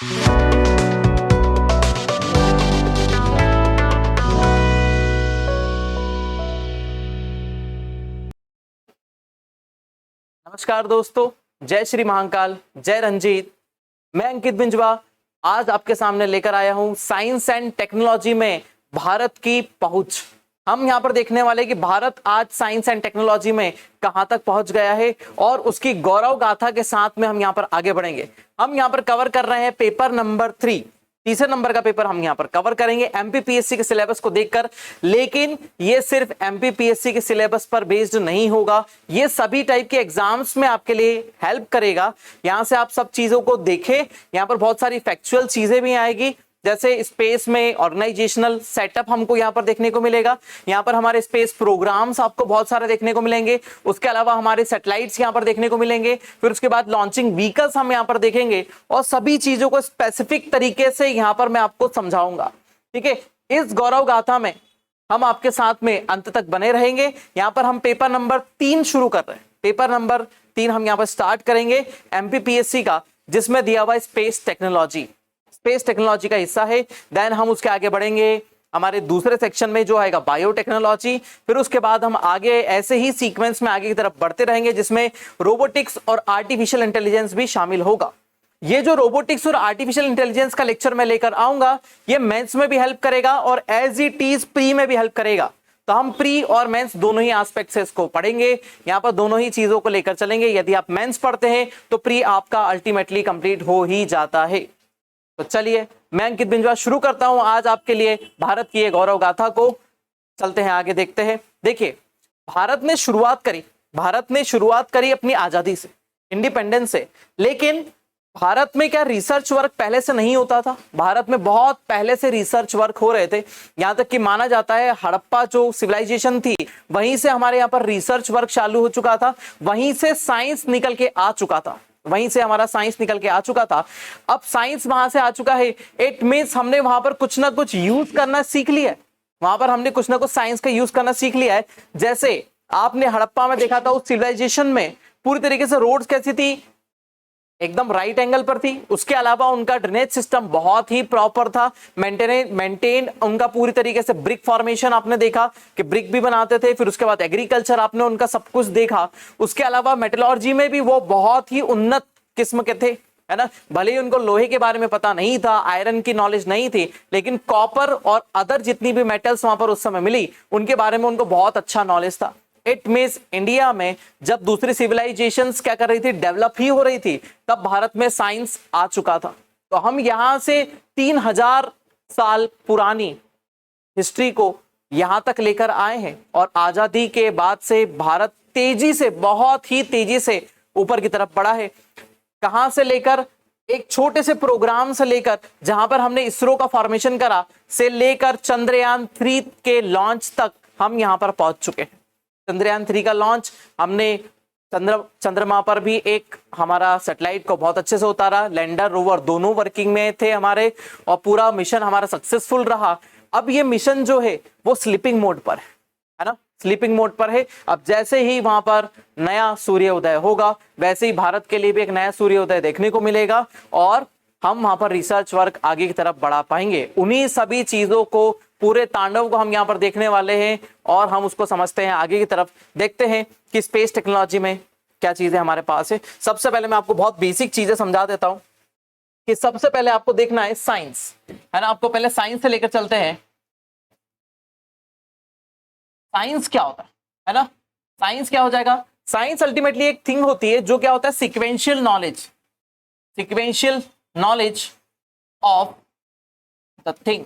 नमस्कार दोस्तों, जय श्री महाकाल, जय रंजीत। मैं अंकित बिंजवा आज आपके सामने लेकर आया हूं साइंस एंड टेक्नोलॉजी में भारत की पहुंच। हम यहां पर देखने वाले कि भारत आज साइंस एंड टेक्नोलॉजी में कहां तक पहुंच गया है और उसकी गौरव गाथा के साथ में हम यहां पर आगे बढ़ेंगे। हम यहां पर कवर कर रहे हैं पेपर नंबर 3, तीसरे नंबर का पेपर हम यहां पर कवर करेंगे एमपीपीएससी के सिलेबस को देखकर। लेकिन ये सिर्फ एमपीपीएससी के सिलेबस पर बेस्ड नहीं होगा, ये सभी टाइप के एग्जाम्स में आपके लिए हेल्प करेगा। यहां से आप सब चीजों को देखें, यहां पर बहुत सारी फैक्चुअल चीजें भी आएगी, जैसे स्पेस में ऑर्गेनाइजेशनल सेटअप हमको यहाँ पर देखने को मिलेगा। यहाँ पर हमारे स्पेस प्रोग्राम्स आपको बहुत सारे देखने को मिलेंगे। उसके अलावा हमारे सैटेलाइट्स यहाँ पर देखने को मिलेंगे। फिर उसके बाद लॉन्चिंग व्हीकल्स हम यहाँ पर देखेंगे और सभी चीजों को स्पेसिफिक तरीके से यहाँ पर मैं आपको समझाऊंगा। ठीक है, इस गौरव गाथा में हम आपके साथ में अंत तक बने रहेंगे। यहाँ पर हम पेपर नंबर 3 शुरू कर रहे हैं। पेपर नंबर 3 हम यहाँ पर स्टार्ट करेंगे एमपीपीएससी का, जिसमें दिया हुआ स्पेस टेक्नोलॉजी। स्पेस टेक्नोलॉजी का हिस्सा है। देन हम उसके आगे बढ़ेंगे हमारे दूसरे सेक्शन में जो आएगा बायोटेक्नोलॉजी। फिर उसके बाद हम आगे ऐसे ही सीक्वेंस में आगे की तरफ बढ़ते रहेंगे, जिसमें रोबोटिक्स और आर्टिफिशियल इंटेलिजेंस भी शामिल होगा। ये जो रोबोटिक्स और आर्टिफिशियल इंटेलिजेंस का लेक्चर मैं लेकर आऊंगा, ये मेंस में भी हेल्प करेगा और एज इट इज प्री में भी हेल्प करेगा। तो हम प्री और मेंस दोनों ही एस्पेक्ट से इसको पढ़ेंगे। यहाँ पर दोनों ही चीजों को लेकर चलेंगे। यदि आप मेंस पढ़ते हैं तो प्री आपका अल्टीमेटली कंप्लीट हो ही जाता है। तो चलिए, मैं अंकित बिंजवा शुरू करता हूं आज आपके लिए भारत की ये गौरव गाथा को। चलते हैं आगे, देखते हैं। देखिए, भारत ने शुरुआत करी अपनी आजादी से, इंडिपेंडेंस से। लेकिन भारत में क्या रिसर्च वर्क पहले से नहीं होता था? भारत में बहुत पहले से रिसर्च वर्क हो रहे थे। यहां तक कि माना जाता है हड़प्पा जो सिविलाइजेशन थी, वहीं से हमारे यहाँ पर रिसर्च वर्क चालू हो चुका था। वहीं से साइंस निकल के आ चुका था। अब साइंस वहां से आ चुका है। इट मींस हमने वहां पर कुछ ना कुछ यूज करना सीख लिया है। वहां पर हमने कुछ ना कुछ साइंस का यूज करना सीख लिया है। जैसे आपने हड़प्पा में देखा था, उस सिविलाइजेशन में पूरी तरीके से रोड्स कैसी थी, एकदम राइट एंगल पर थी। उसके अलावा उनका ड्रेनेज सिस्टम बहुत ही प्रॉपर था, मेंटेन उनका पूरी तरीके से। ब्रिक फॉर्मेशन आपने देखा कि ब्रिक भी बनाते थे। फिर उसके बाद एग्रीकल्चर आपने उनका सब कुछ देखा। उसके अलावा मेटलर्जी में भी वो बहुत ही उन्नत किस्म के थे, है ना। भले ही उनको लोहे के बारे में पता नहीं था, आयरन की नॉलेज नहीं थी, लेकिन कॉपर और अदर जितनी भी मेटल्स वहां पर उस समय मिली, उनके बारे में उनको बहुत अच्छा नॉलेज था। इट मींस इंडिया में जब दूसरी सिविलाइजेशंस क्या कर रही थी, डेवलप ही हो रही थी, तब भारत में साइंस आ चुका था। तो हम यहां से 3000 साल पुरानी हिस्ट्री को यहां तक लेकर आए हैं। और आजादी के बाद से भारत तेजी से, बहुत ही तेजी से ऊपर की तरफ बढ़ा है। कहां से लेकर, एक छोटे से प्रोग्राम से लेकर, जहां पर हमने इसरो का फॉर्मेशन करा, से लेकर चंद्रयान 3 के लॉन्च तक हम यहां पर पहुंच चुके हैं। चंद्रयान 3 का लॉन्च हमने चंद्रमा पर भी एक हमारा सैटेलाइट को बहुत अच्छे से उतारा। लैंडर रोवर दोनों वर्किंग में थे हमारे, और पूरा मिशन हमारा सक्सेसफुल रहा। अब ये मिशन जो है वो स्लीपिंग मोड पर है ना, स्लीपिंग मोड पर है। अब जैसे ही वहां पर नया सूर्योदय होगा, वैसे ही भारत के लिए भी एक नया सूर्योदय देखने को मिलेगा और हम वहां पर रिसर्च वर्क आगे की तरफ बढ़ा पाएंगे। उन्हीं सभी चीजों को, पूरे तांडव को हम यहाँ पर देखने वाले हैं और हम उसको समझते हैं। आगे की तरफ देखते हैं कि स्पेस टेक्नोलॉजी में क्या चीजें हमारे पास है। सबसे पहले मैं आपको बहुत बेसिक चीजें समझा देता हूं कि सबसे पहले आपको देखना है साइंस, है ना। आपको पहले साइंस से लेकर चलते हैं। साइंस क्या होता है ना, साइंस क्या हो जाएगा। साइंस अल्टीमेटली एक थिंग होती है जो क्या होता है, sequential knowledge of the thing.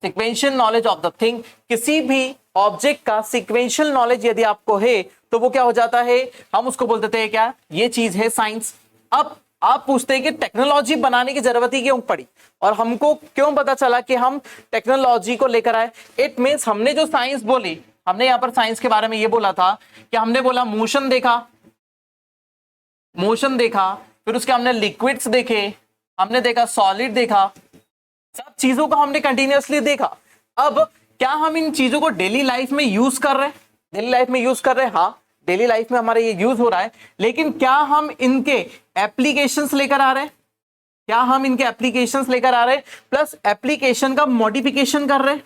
Sequential knowledge of the thing, किसी भी ऑब्जेक्ट का सिक्वेंशियल नॉलेज यदि आपको है तो वो क्या हो जाता है, हम उसको बोल देते हैं क्या, ये चीज है साइंस। अब आप पूछते हैं कि टेक्नोलॉजी बनाने की जरूरत ही क्यों पड़ी और हमको क्यों पता चला कि हम टेक्नोलॉजी को लेकर आए। इट मींस हमने जो साइंस बोली, हमने यहां पर साइंस के बारे में ये बोला था कि हमने बोला मोशन देखा, फिर उसके हमने लिक्विड्स देखे, हमने देखा सॉलिड देखा, सब चीजों को हमने कंटिन्यूअसली देखा। अब क्या हम इन चीजों को डेली लाइफ में यूज कर रहे हैं? हाँ, डेली लाइफ में हमारे ये यूज हो रहा है, लेकिन क्या हम इनके एप्लीकेशंस लेकर आ रहे हैं? क्या हम इनके एप्लीकेशंस लेकर आ रहे हैं प्लस एप्लीकेशन का मॉडिफिकेशन कर रहे हैं?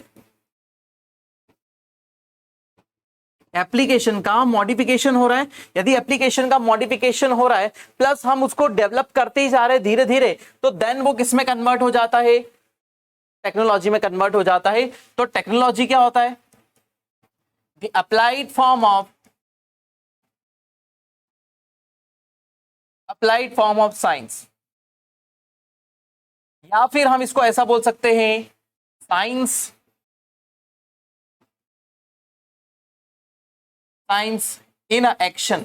एप्लीकेशन का मॉडिफिकेशन हो रहा है। यदि एप्लीकेशन का मॉडिफिकेशन हो रहा है प्लस हम उसको डेवलप करते ही जा रहे हैं धीरे धीरे, तो देन वो किस में कन्वर्ट हो जाता है? टेक्नोलॉजी में कन्वर्ट हो जाता है। तो टेक्नोलॉजी क्या होता है? The applied form of science, या फिर हम इसको ऐसा बोल सकते हैं science in action.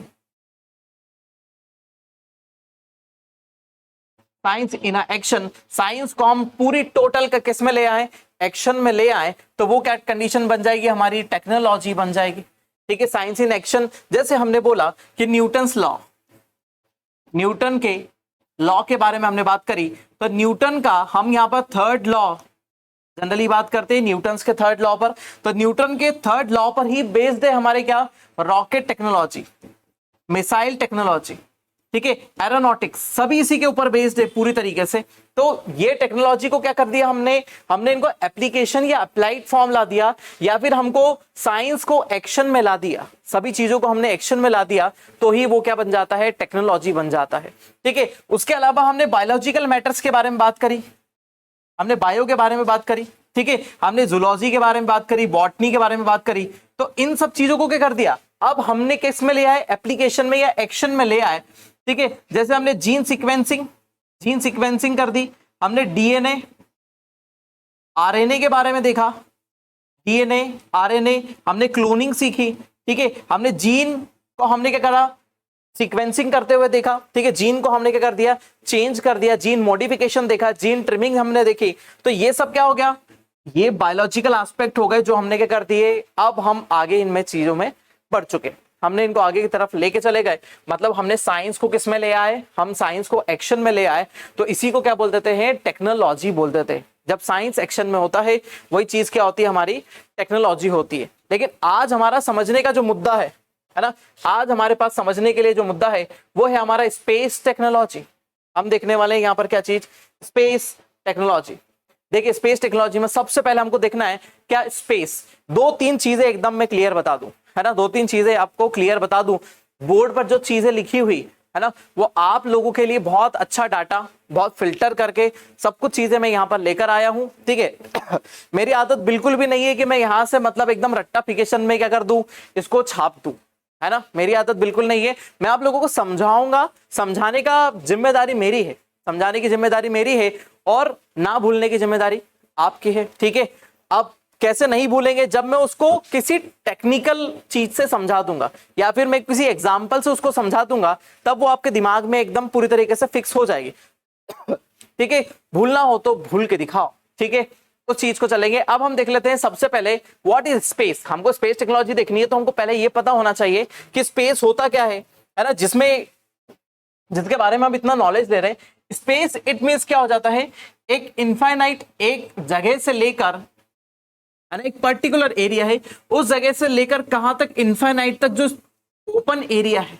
Science in action, science को हम पूरी टोटल का किस में ले आए? एक्शन में ले आए, तो वो क्या कंडीशन बन जाएगी? हमारी टेक्नोलॉजी बन जाएगी। ठीक है, साइंस इन एक्शन। जैसे हमने बोला कि न्यूटन के लॉ के बारे में हमने बात करी, तो न्यूटन का हम यहां पर थर्ड लॉ जनरली बात करते हैं, न्यूटन के थर्ड लॉ पर। तो न्यूटन के थर्ड लॉ पर ही बेस्ड है हमारे क्या? रॉकेट टेक्नोलॉजी, मिसाइल टेक्नोलॉजी, ठीक है, एरोनॉटिक्स, सभी इसी के ऊपर बेस्ड है पूरी तरीके से। तो ये टेक्नोलॉजी को क्या कर दिया हमने इनको एप्लीकेशन या अप्लाइड फॉर्म ला दिया, या फिर हमको साइंस को एक्शन में ला दिया। सभी चीजों को हमने एक्शन में ला दिया, तो ही वो क्या बन जाता है? टेक्नोलॉजी बन जाता है। ठीक है, उसके अलावा हमने बायोलॉजिकल मैटर्स के बारे में बात करी, हमने बायो के बारे में बात करी, ठीक है, हमने जूलॉजी के बारे में बात करी, बॉटनी के बारे में बात करी। तो इन सब चीजों को क्या कर दिया? अब हमने किस में ले आए? एप्लीकेशन में या एक्शन में ले आए। ठीक है, जैसे हमने जीन सिक्वेंसिंग कर दी, हमने डीएनए आरएनए के बारे में देखा, डीएनए आरएनए, हमने क्लोनिंग सीखी। ठीक है, हमने जीन को हमने क्या करा? सीक्वेंसिंग करते हुए देखा। ठीक है, जीन को हमने क्या कर दिया? चेंज कर दिया, जीन मॉडिफिकेशन देखा, जीन ट्रिमिंग हमने देखी। तो ये सब क्या हो गया? ये बायोलॉजिकल एस्पेक्ट हो गए जो हमने क्या कर दिए। अब हम आगे इनमें चीजों में बढ़ चुके, हमने इनको आगे की तरफ लेके चले गए। मतलब हमने साइंस को किस में ले आए? हम साइंस को एक्शन में ले आए। तो इसी को क्या बोल देते हैं? टेक्नोलॉजी बोल देते हैं। जब साइंस एक्शन में होता है, वही चीज क्या होती है? हमारी टेक्नोलॉजी होती है। लेकिन आज हमारा समझने का जो मुद्दा है ना, आज हमारे पास समझने के लिए जो मुद्दा है वो है हमारा स्पेस टेक्नोलॉजी। हम देखने वाले हैं यहाँ पर क्या चीज? Space technology. देखिए, स्पेस टेक्नोलॉजी में सबसे पहले हमको देखना है क्या? स्पेस। दो तीन चीजें एकदम मैं क्लियर बता दूं, है ना, दो तीन चीजें आपको क्लियर बता दूं। बोर्ड पर जो चीजें लिखी हुई है ना, वो आप लोगों के लिए बहुत अच्छा डाटा, बहुत फिल्टर करके सब कुछ चीजें मैं यहाँ पर लेकर आया हूं। ठीक है मेरी आदत बिल्कुल भी नहीं है कि मैं यहाँ से मतलब एकदम रट्टाफिकेशन में क्या कर दूं, इसको छाप दूं, है ना, मेरी आदत बिल्कुल नहीं है। मैं आप लोगों को समझाऊंगा, समझाने का जिम्मेदारी मेरी है, समझाने की जिम्मेदारी मेरी है, और ना भूलने की जिम्मेदारी आपकी है। ठीक है, अब कैसे नहीं भूलेंगे? जब मैं उसको किसी टेक्निकल चीज से समझा दूंगा, या फिर मैं किसी एग्जाम्पल से उसको समझा दूंगा, तब वो आपके दिमाग में एकदम पूरी तरीके से फिक्स हो जाएगी। ठीक है, भूलना हो तो भूल के दिखाओ। ठीक है, उस चीज को चलेंगे। अब हम देख लेते हैं सबसे पहले व्हाट इज स्पेस। हमको स्पेस टेक्नोलॉजी देखनी है, तो हमको पहले ये पता होना चाहिए कि स्पेस होता क्या है ना, जिसके बारे में हम इतना नॉलेज ले रहे हैं। स्पेस इट मींस क्या हो जाता है? एक इनफाइनाइट, एक जगह से लेकर, है ना, एक पर्टिकुलर एरिया है, उस जगह से लेकर कहां तक? इनफाइनाइट तक जो ओपन एरिया है,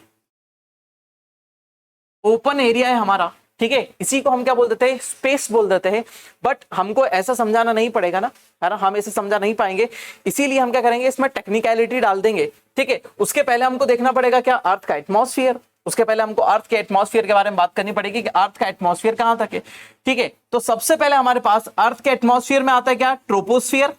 ओपन एरिया है हमारा। ठीक है, इसी को हम क्या बोल देते हैं? स्पेस बोल देते हैं। बट हमको ऐसा समझाना नहीं पड़ेगा ना, है ना, हम ऐसे समझा नहीं पाएंगे, इसीलिए हम क्या करेंगे? इसमें टेक्निकलिटी डाल देंगे। ठीक है, उसके पहले हमको देखना पड़ेगा क्या? अर्थ का एटमॉस्फेयर। उसके पहले हमको अर्थ के एटमॉस्फेयर के बारे में बात करनी पड़ेगी कि अर्थ का एटमॉस्फेयर कहां तक है। ठीक है, तो सबसे पहले हमारे पास अर्थ के एटमॉस्फेयर में आता है क्या? ट्रोपोस्फियर।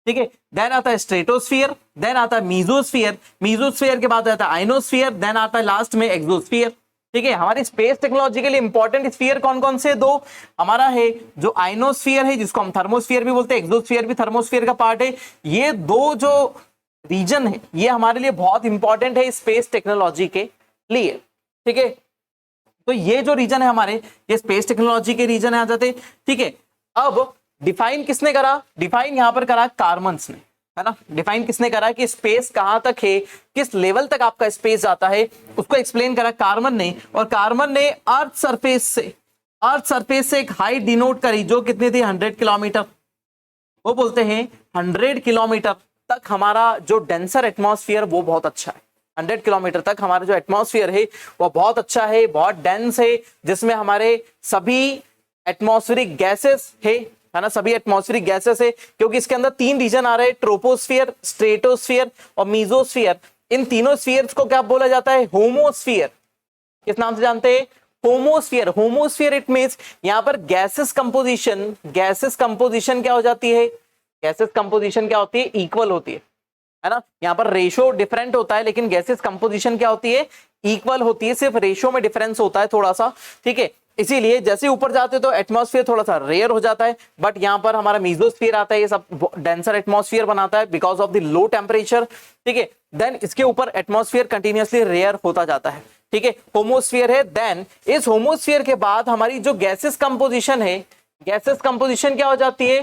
ठीक है, देन आता है स्ट्रेटोस्फियर, देन आता है मीजोस्फियर, मीजोस्फियर के बाद आता है आइनोस्फियर, देन आता है लास्ट में एक्सोस्फियर। ठीक है, हमारी स्पेस टेक्नोलॉजी के लिए इंपॉर्टेंट स्फीयर कौन कौन से? दो हमारा है, जो आइनोस्फियर है जिसको हम थर्मोस्फियर भी बोलते हैं, एक्सोस्फियर भी थर्मोस्फियर का पार्ट है। ये दो जो रीजन है, ये हमारे लिए बहुत इंपॉर्टेंट है स्पेस टेक्नोलॉजी के लिए। ठीक है, तो ये जो रीजन है हमारे, ये स्पेस टेक्नोलॉजी के रीजन आ जाते। ठीक है, अब डिफाइन किसने करा? डिफाइन यहां पर करा कार्मन्स ने, है ना। डिफाइन किसने करा कि स्पेस कहां तक है, किस लेवल तक आपका स्पेस जाता है, उसको एक्सप्लेन करा कार्मन ने। और कार्मन ने अर्थ सरफेस से एक हाइट डिनोट करी, जो कितनी थी? 100 किलोमीटर। वो बोलते हैं 100 किलोमीटर तक हमारा जो डेंसर एटमॉस्फेयर वो बहुत अच्छा है। 100 किलोमीटर तक हमारा जो एटमॉस्फेयर है वो बहुत अच्छा है, बहुत डेंस है, जिसमें हमारे सभी एटमॉस्फेरिक गैसेस है ना, सभी एटमॉस्फेरिक गैसेस है, क्योंकि इसके अंदर 3 रीजन आ रहे हैं, ट्रोपोस्फियर, स्ट्रेटोस्फियर और मीजोस्फियर। इन तीनों स्फीयर्स को क्या बोला जाता है? होमोस्फियर। किस नाम से जानते हैं? होमोस्फियर। होमोस्फियर इट मींस यहां पर गैसेस कंपोजिशन क्या हो जाती है? गैसेस कंपोजिशन क्या होती है? इक्वल होती है ना। यहाँ पर रेशो डिफरेंट होता है, लेकिन गैसेस कंपोजिशन क्या होती है? इक्वल होती है, सिर्फ रेशो में डिफरेंस होता है थोड़ा सा, ठीक है। इसीलिए जैसे ऊपर जाते तो एटमॉस्फेयर थोड़ा सा रेयर हो जाता है, बट यहाँ पर हमारा मीजोस्फीयर आता है, ये सब डेंसर एटमॉस्फेयर बनाता है because of the low temperature, ठीक है। देन इसके ऊपर एटमॉस्फेयर कंटिन्यूअसली रेयर होता जाता है, ठीक है। होमोस्फियर है। देन इस होमोस्फियर के बाद हमारी जो गैसेस कंपोजिशन है, गैसेस कंपोजिशन क्या हो जाती है?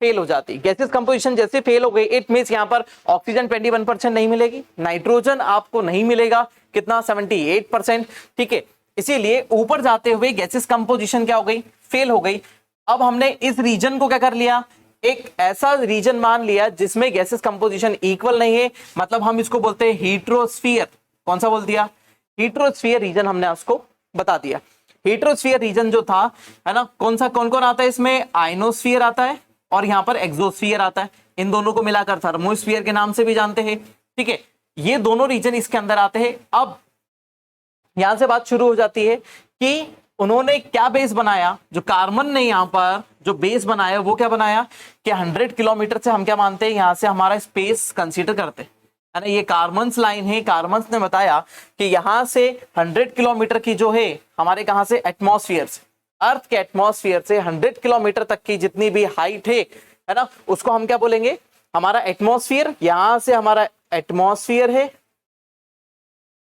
फेल हो जाती है। गैसेस कंपोजिशन जैसे फेल हो गई, इट मींस यहां पर ऑक्सीजन 21% नहीं मिलेगी, नाइट्रोजन आपको नहीं मिलेगा, कितना? 78%, ठीक है। इसीलिए ऊपर जाते हुए गैसेस कंपोजिशन क्या हो गई? फेल हो गई। अब हमने इस रीजन को क्या कर लिया? एक ऐसा रीजन मान लिया जिसमें गैसेस कंपोजिशन इक्वल नहीं है, मतलब हम इसको बोलते हैं हीट्रोस्फियर। कौन सा बोल दिया? हीट्रोस्फियर रीजन हमने उसको बता दिया। हीट्रोस्फियर रीजन जो था, है ना, कौन कौन आता है इसमें? आइनोस्फियर आता है और यहां पर एक्सोस्फियर आता है। इन दोनों को मिलाकर थर्मोस्फियर के नाम से भी जानते हैं, ठीक है। ये दोनों रीजन इसके अंदर आते हैं। अब यहां से बात शुरू हो जाती है कि उन्होंने क्या बेस बनाया? जो कार्बन ने यहां पर जो बेस बनाया वो क्या बनाया कि 100 किलोमीटर से हम क्या मानते हैं? यहां से हमारा स्पेस कंसीडर करते हैं, है ना। ये कार्बन्स लाइन है, कार्बन्स ने बताया कि यहां से 100 किलोमीटर की जो है हमारे कहां से? एटमॉस्फेयर से, अर्थ के एटमॉस्फेयर से 100 किलोमीटर तक की जितनी भी हाइट है ना, उसको हम क्या बोलेंगे? हमारा एटमॉस्फेयर। यहां से हमारा एटमॉस्फेयर है,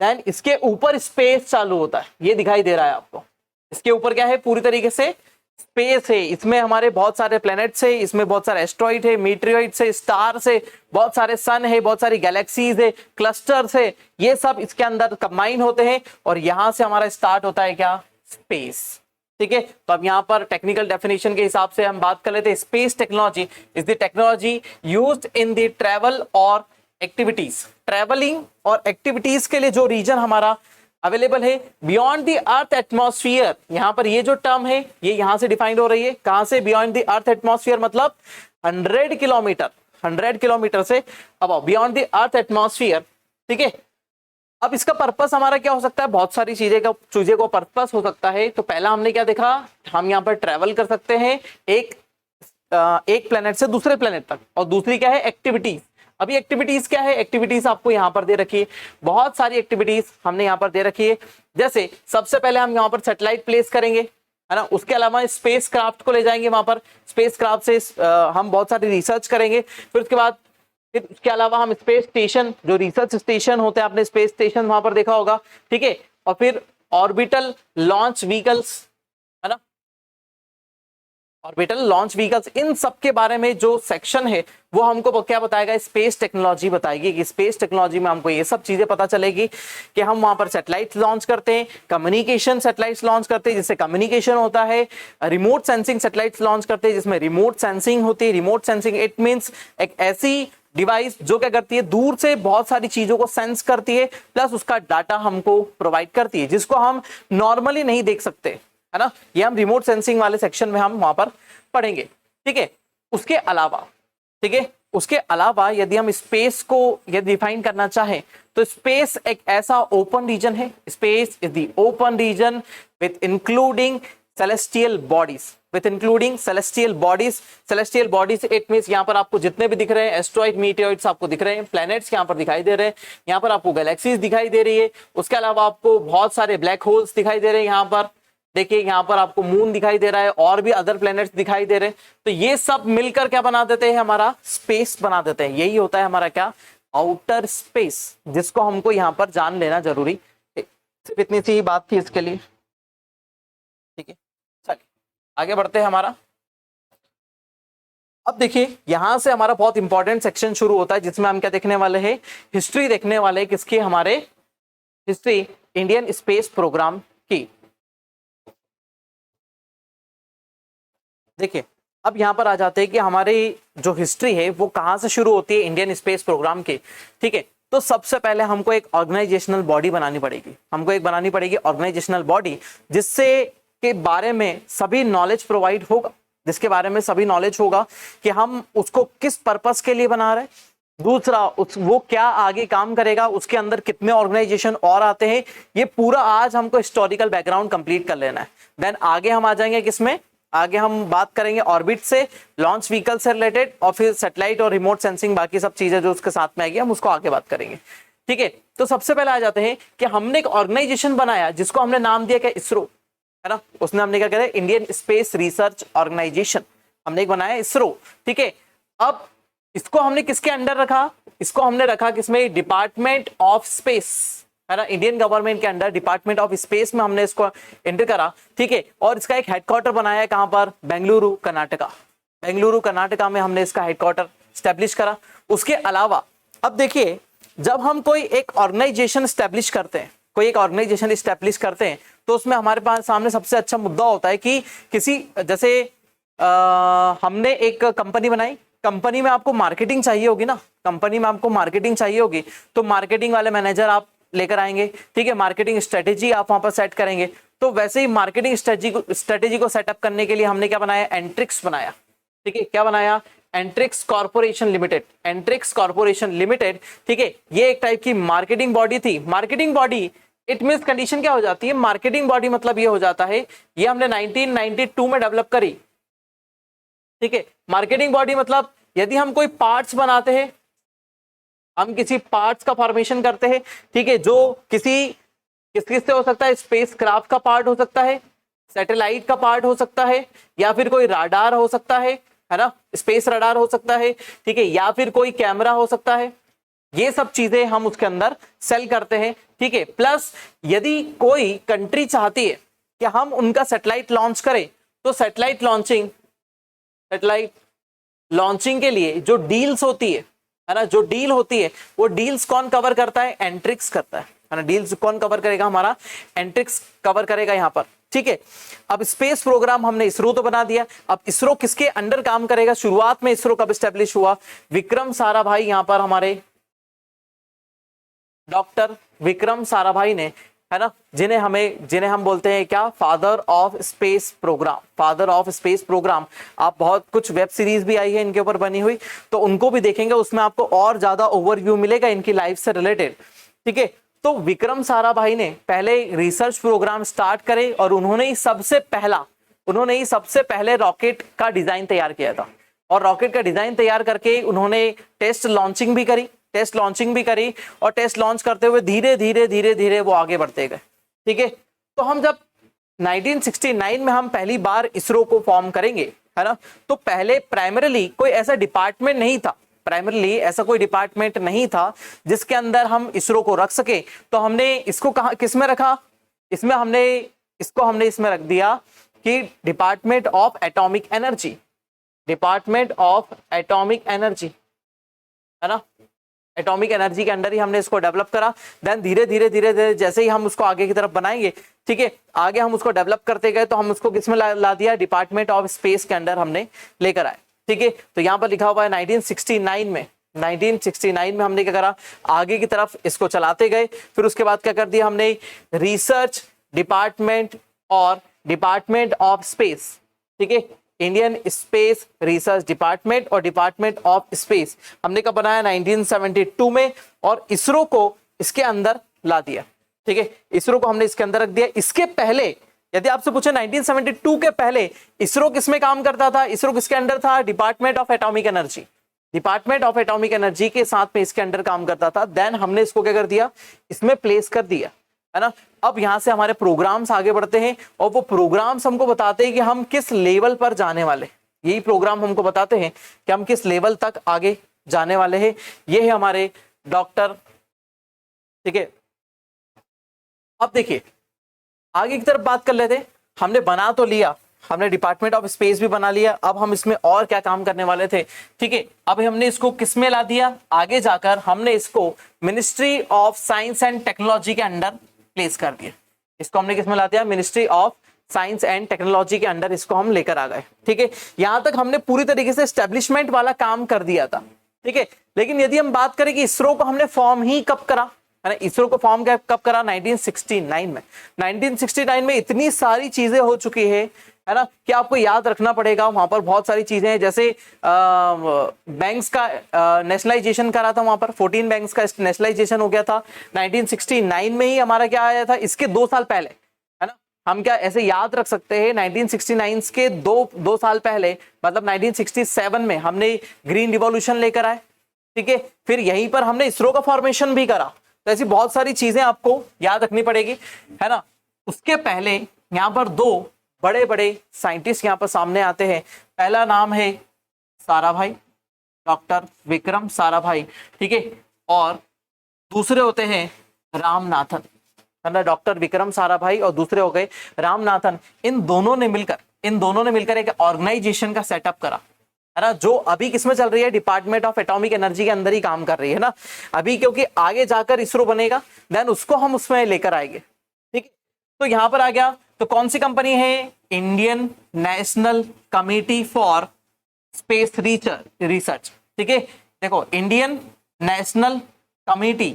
देन इसके ऊपर स्पेस चालू होता है, ये दिखाई दे रहा है आपको। इसके ऊपर क्या है? पूरी तरीके से स्पेस है। इसमें हमारे बहुत सारे प्लैनेट्स है, इसमें बहुत सारे एस्ट्रॉइड है, मीटेरोइड्स है, स्टार्स है, बहुत सारे सन है, बहुत सारी गैलेक्सीज है, क्लस्टर्स है, ये सब इसके अंदर कंबाइन होते हैं और यहां से हमारा स्टार्ट होता है क्या? स्पेस, ठीक है। तो अब यहां पर टेक्निकल डेफिनेशन के हिसाब से हम बात कर लेते हैं। Space technology is the technology used in the travel और एक्टिविटीज। ट्रैवलिंग और एक्टिविटीज के लिए जो रीजन हमारा अवेलेबल है बियॉन्ड द अर्थ एटमॉस्फेयर। यहां पर ये जो टर्म है ये यहां से डिफाइंड हो रही है, कहां से? बियॉन्ड द अर्थ एटमॉस्फेयर, मतलब 100 किलोमीटर, 100 किलोमीटर से अब बियॉन्ड द अर्थ एटमॉस्फेयर, ठीक है। अब इसका पर्पस हमारा क्या हो सकता है? बहुत सारी चीजें को पर्पस हो सकता है। तो पहला हमने क्या देखा? हम यहाँ पर ट्रेवल कर सकते हैं एक प्लेनेट से दूसरे प्लेनेट तक, और दूसरी क्या है? एक्टिविटीज। अभी एक्टिविटीज क्या है? एक्टिविटीज आपको यहाँ पर दे रखी है, बहुत सारी एक्टिविटीज हमने यहाँ पर दे रखी है। जैसे सबसे पहले हम यहाँ पर सैटेलाइट प्लेस करेंगे, है ना। उसके अलावा स्पेस क्राफ्ट को ले जाएंगे, वहां पर स्पेस क्राफ्ट से हम बहुत सारी रिसर्च करेंगे। फिर उसके बाद इसके अलावा हम स्पेस स्टेशन, जो रिसर्च स्टेशन होते हैं, आपने स्पेस स्टेशन वहां पर देखा होगा, ठीक है। और फिर ऑर्बिटल लॉन्च व्हीकल्स, है ना, ऑर्बिटल लॉन्च व्हीकल्स, इन सब के बारे में जो सेक्शन है वो हमको क्या बताएगा? स्पेस टेक्नोलॉजी बताएगी कि स्पेस टेक्नोलॉजी में हमको ये सब चीजें पता चलेगी कि हम वहां पर सैटेलाइट लॉन्च करते हैं, कम्युनिकेशन सैटेलाइट्स लॉन्च करते हैं जिससे कम्युनिकेशन होता है, रिमोट सेंसिंग सैटेलाइट्स लॉन्च करते हैं जिसमें रिमोट सेंसिंग होती है। रिमोट सेंसिंग इट मींस एक ऐसी डिवाइस जो क्या करती है? दूर से बहुत सारी चीजों को सेंस करती है, प्लस उसका डाटा हमको प्रोवाइड करती है, जिसको हम नॉर्मली नहीं देख सकते, है ना। ये हम रिमोट सेंसिंग वाले सेक्शन में हम वहां पर पढ़ेंगे, ठीक है। उसके अलावा, ठीक है, उसके अलावा यदि हम स्पेस को यदि डिफाइन करना चाहें तो स्पेस एक ऐसा ओपन रीजन है। Space is the open region with including celestial bodies, celestial bodies it means यहाँ पर आपको जितने भी दिख रहे हैं एस्ट्रॉइड, मीटेरॉइड्स आपको दिख रहे हैं, प्लैनेट्स यहाँ पर दिखाई दे रहे हैं, यहाँ पर आपको गैलेक्सीज दिखाई दे रही है। उसके अलावा आपको बहुत सारे ब्लैक होल्स दिखाई दे रहे हैं, यहाँ पर देखिए, यहाँ पर आपको मून दिखाई दे रहा है और भी अदर प्लैनेट्स दिखाई दे रहे हैं। तो ये सब मिलकर क्या बना देते हैं? हमारा स्पेस बना देते हैं। यही होता है हमारा क्या? आउटर स्पेस, जिसको हमको यहाँ पर जान लेना जरूरी है। सिर्फ इतनी सी बात थी इसके लिए, ठीक है। चलिए आगे बढ़ते हैं हमारा। अब देखिए यहां से हमारा बहुत इंपॉर्टेंट सेक्शन शुरू होता है जिसमें हम क्या देखने वाले हैं? हिस्ट्री देखने वाले हैं। किसकी? हमारे हिस्ट्री इंडियन स्पेस प्रोग्राम की। देखिए अब यहां पर आ जाते हैं कि हमारी जो हिस्ट्री है वो कहां से शुरू होती है? इंडियन स्पेस प्रोग्राम की, ठीक है। तो सबसे पहले हमको एक ऑर्गेनाइजेशनल बॉडी बनानी पड़ेगी, हमको एक बनानी पड़ेगी ऑर्गेनाइजेशनल बॉडी जिससे के बारे में सभी नॉलेज प्रोवाइड होगा, जिसके बारे में सभी नॉलेज होगा कि हम उसको किस पर्पस के लिए बना रहे हैं, दूसरा वो क्या आगे काम करेगा, उसके अंदर कितने ऑर्गेनाइजेशन और आते हैं, ये पूरा आज हमको हिस्टोरिकल बैकग्राउंड कंप्लीट कर लेना है। देन आगे हम आ जाएंगे किसमें, आगे हम बात करेंगे ऑर्बिट से, लॉन्च व्हीकल से रिलेटेड, और फिर सैटेलाइट और रिमोट सेंसिंग, बाकी सब चीजें जो उसके साथ में आएगी हम उसको आगे बात करेंगे। ठीक है, तो सबसे पहले आ जाते हैं कि हमने एक ऑर्गेनाइजेशन बनाया जिसको हमने नाम दिया क्या, इसरो, है ना। उसने हमने क्या करा, इंडियन स्पेस रिसर्च ऑर्गेनाइजेशन हमने एक बनाया, इसरो। ठीक है, अब इसको हमने किसके अंडर रखा, इसको हमने रखा किसमें, डिपार्टमेंट ऑफ स्पेस, है ना, इंडियन गवर्नमेंट के अंडर डिपार्टमेंट ऑफ स्पेस में हमने इसको एंटर करा। ठीक है, और इसका एक हेडक्वार्टर बनाया है कहां पर, बेंगलुरु कर्नाटका, बेंगलुरु कर्नाटका में हमने इसका हेडक्वार्टर स्टैब्लिश करा। उसके अलावा अब देखिए, जब हम कोई एक ऑर्गेनाइजेशन स्टैब्लिश करते हैं, कोई एक ऑर्गेनाइजेशन स्टैब्लिश करते हैं, तो उसमें हमारे पास सामने सबसे अच्छा मुद्दा होता है कि किसी जैसे हमने एक कंपनी बनाई, कंपनी में आपको मार्केटिंग चाहिए होगी ना, कंपनी में आपको मार्केटिंग चाहिए होगी, तो मार्केटिंग वाले मैनेजर आप लेकर आएंगे। ठीक है, मार्केटिंग स्ट्रेटेजी आप वहां पर सेट करेंगे। तो वैसे ही मार्केटिंग स्ट्रेटेजी को सेटअप करने के लिए हमने क्या बनाया, एंट्रिक्स बनाया। ठीक है, क्या बनाया, Antrix corporation limited, Antrix corporation limited. ठीक है, ये एक टाइप की मार्केटिंग बॉडी थी। Marketing body it means condition क्या हो जाती है, मार्केटिंग बॉडी मतलब ये हो जाता है, ये हमने 1992 में डेवलप करी। ठीक है, मार्केटिंग बॉडी मतलब यदि हम कोई पार्ट्स बनाते हैं, हम किसी पार्ट्स का फॉर्मेशन करते हैं, ठीक है, जो किस से हो सकता है, स्पेस क्राफ्ट का पार्ट हो सकता है, सैटेलाइट का पार्ट हो सकता है, या फिर कोई राडार हो सकता है ना, स्पेस राडार हो सकता है। ठीक है, या फिर कोई कैमरा हो सकता है, ये सब चीजें हम उसके अंदर सेल करते हैं। ठीक है, प्लस यदि कोई कंट्री चाहती है कि हम उनका सैटेलाइट लॉन्च करें, तो सैटेलाइट लॉन्चिंग के लिए जो डील्स होती है ना, जो डील होती है, वो डील्स कौन कवर करता है, एंट्रिक्स करता है ना। डील्स कौन कवर करेगा, हमारा एंट्रिक्स कवर करेगा यहाँ पर। ठीक है, अब स्पेस प्रोग्राम हमने इसरो तो बना दिया, अब इसरो किसके अंडर काम करेगा, शुरुआत में इसरो कब स्टैब्लिश हुआ, विक्रम साराभाई, यहाँ पर हमारे डॉक्टर विक्रम साराभाई ने, है ना, जिन्हें हम बोलते हैं क्या, father of space program, father of space program. आप बहुत कुछ वेब सीरीज भी आई है इनके ऊपर बनी हुई, तो उनको भी देखेंगे, उसमें आपको और ज्यादा ओवरव्यू मिलेगा इनकी लाइफ से रिलेटेड। ठीक है, तो विक्रम साराभाई ने पहले रिसर्च प्रोग्राम स्टार्ट करे, और उन्होंने ही सबसे पहले रॉकेट का डिजाइन तैयार किया था, और रॉकेट का डिजाइन तैयार करके उन्होंने टेस्ट लॉन्चिंग भी करी, और टेस्ट लॉन्च करते हुए धीरे धीरे वो आगे बढ़ते गए। ठीक है, तो हम जब 1969 में हम पहली बार इसरो को फॉर्म करेंगे, है ना, तो पहले प्राइमरीली कोई ऐसा डिपार्टमेंट नहीं था, जिसके अंदर हम इसरो को रख सके। तो हमने इसको किस में रखा, हमने इसमें रख दिया कि डिपार्टमेंट ऑफ एटॉमिक एनर्जी, है ना, एटॉमिक एनर्जी के अंडर ही हमने इसको डेवलप करा। देन धीरे धीरे जैसे ही हम उसको आगे की तरफ बनाएंगे, ठीक है, आगे हम उसको डेवलप करते गए, तो हम उसको किसमें ला दिया, डिपार्टमेंट ऑफ स्पेस के अंडर हमने लेकर आए। ठीक है, तो यहाँ पर लिखा हुआ है 1969 में हमने क्या करा, आगे की तरफ इसको चलाते गए। फिर उसके बाद क्या कर दिया हमने, रिसर्च डिपार्टमेंट और डिपार्टमेंट ऑफ स्पेस। ठीक है, इंडियन स्पेस रिसर्च डिपार्टमेंट और डिपार्टमेंट ऑफ स्पेस हमने कब बनाया, 1972 में, और इसरो को इसके अंदर ला दिया। ठीक है, इसरो को हमने इसके अंदर रख दिया। इसके पहले यदि आपसे पूछे 1972 के पहले इसरो किसमें काम करता था, इसरो किसके अंडर था, डिपार्टमेंट ऑफ एटॉमिक एनर्जी के साथ में इसके अंडर काम करता था। देन हमने इसको क्या कर दिया, इसमें प्लेस कर दिया, है ना। अब यहां से हमारे प्रोग्राम्स आगे बढ़ते हैं, और वो प्रोग्राम्स हमको बताते हैं कि हम किस लेवल पर जाने वाले, यही प्रोग्राम हमको बताते हैं कि हम किस लेवल तक आगे जाने वाले हैं। ये है हमारे डॉक्टर। ठीक है, अब देखिए आगे की तरफ बात कर लेते हैं। हमने बना तो लिया, हमने डिपार्टमेंट ऑफ स्पेस भी बना लिया, अब हम इसमें और क्या काम करने वाले थे। ठीक है, अब हमने इसको किस में ला दिया, आगे जाकर हमने इसको ministry of science and technology के अंडर प्लेस कर दिया। इसको हमने किस में ला दिया, ministry of science and technology के अंडर इसको हम लेकर आ गए। ठीक है, यहां तक हमने पूरी तरीके से एस्टेब्लिशमेंट वाला काम कर दिया था। ठीक है। लेकिन यदि हम बात करें कि इसरो को हमने फॉर्म ही कब करा, है ना, इसरो को फॉर्म कब करा, 1969 में। 1969 में इतनी सारी चीजें हो चुकी है ना, कि आपको याद रखना पड़ेगा। वहां पर बहुत सारी चीजें हैं, जैसे बैंक्स का नेशनलाइजेशन करा था वहां पर, 14 बैंक्स का नेशनलाइजेशन हो गया था 1969 में ही। हमारा क्या आया था इसके 2 साल पहले, है ना, हम क्या ऐसे याद रख सकते हैं 1969 के दो साल पहले, मतलब 1967 में हमने ग्रीन रिवॉल्यूशन लेकर आए, ठीक है। फिर यहीं पर हमने इसरो का फॉर्मेशन भी करा। तो ऐसी बहुत सारी चीजें आपको याद रखनी पड़ेगी, है ना। उसके पहले यहाँ पर 2 बड़े बड़े साइंटिस्ट यहाँ पर सामने आते हैं। पहला नाम है साराभाई, डॉक्टर विक्रम साराभाई, ठीक है। और दूसरे होते हैं रामनाथन, है ना, डॉक्टर विक्रम साराभाई और दूसरे हो गए रामनाथन। इन दोनों ने मिलकर एक ऑर्गेनाइजेशन का सेटअप करा, है ना, जो अभी किसमें चल रही है, डिपार्टमेंट ऑफ एटॉमिक एनर्जी के अंदर ही काम कर रही है ना अभी, क्योंकि आगे जाकर इसरो बनेगा, देन उसको हम उसमें लेकर आएंगे, ठीक है। तो यहां पर आ गया, तो कौन सी कंपनी है, Indian national committee for space research, ठीक है। देखो, Indian national committee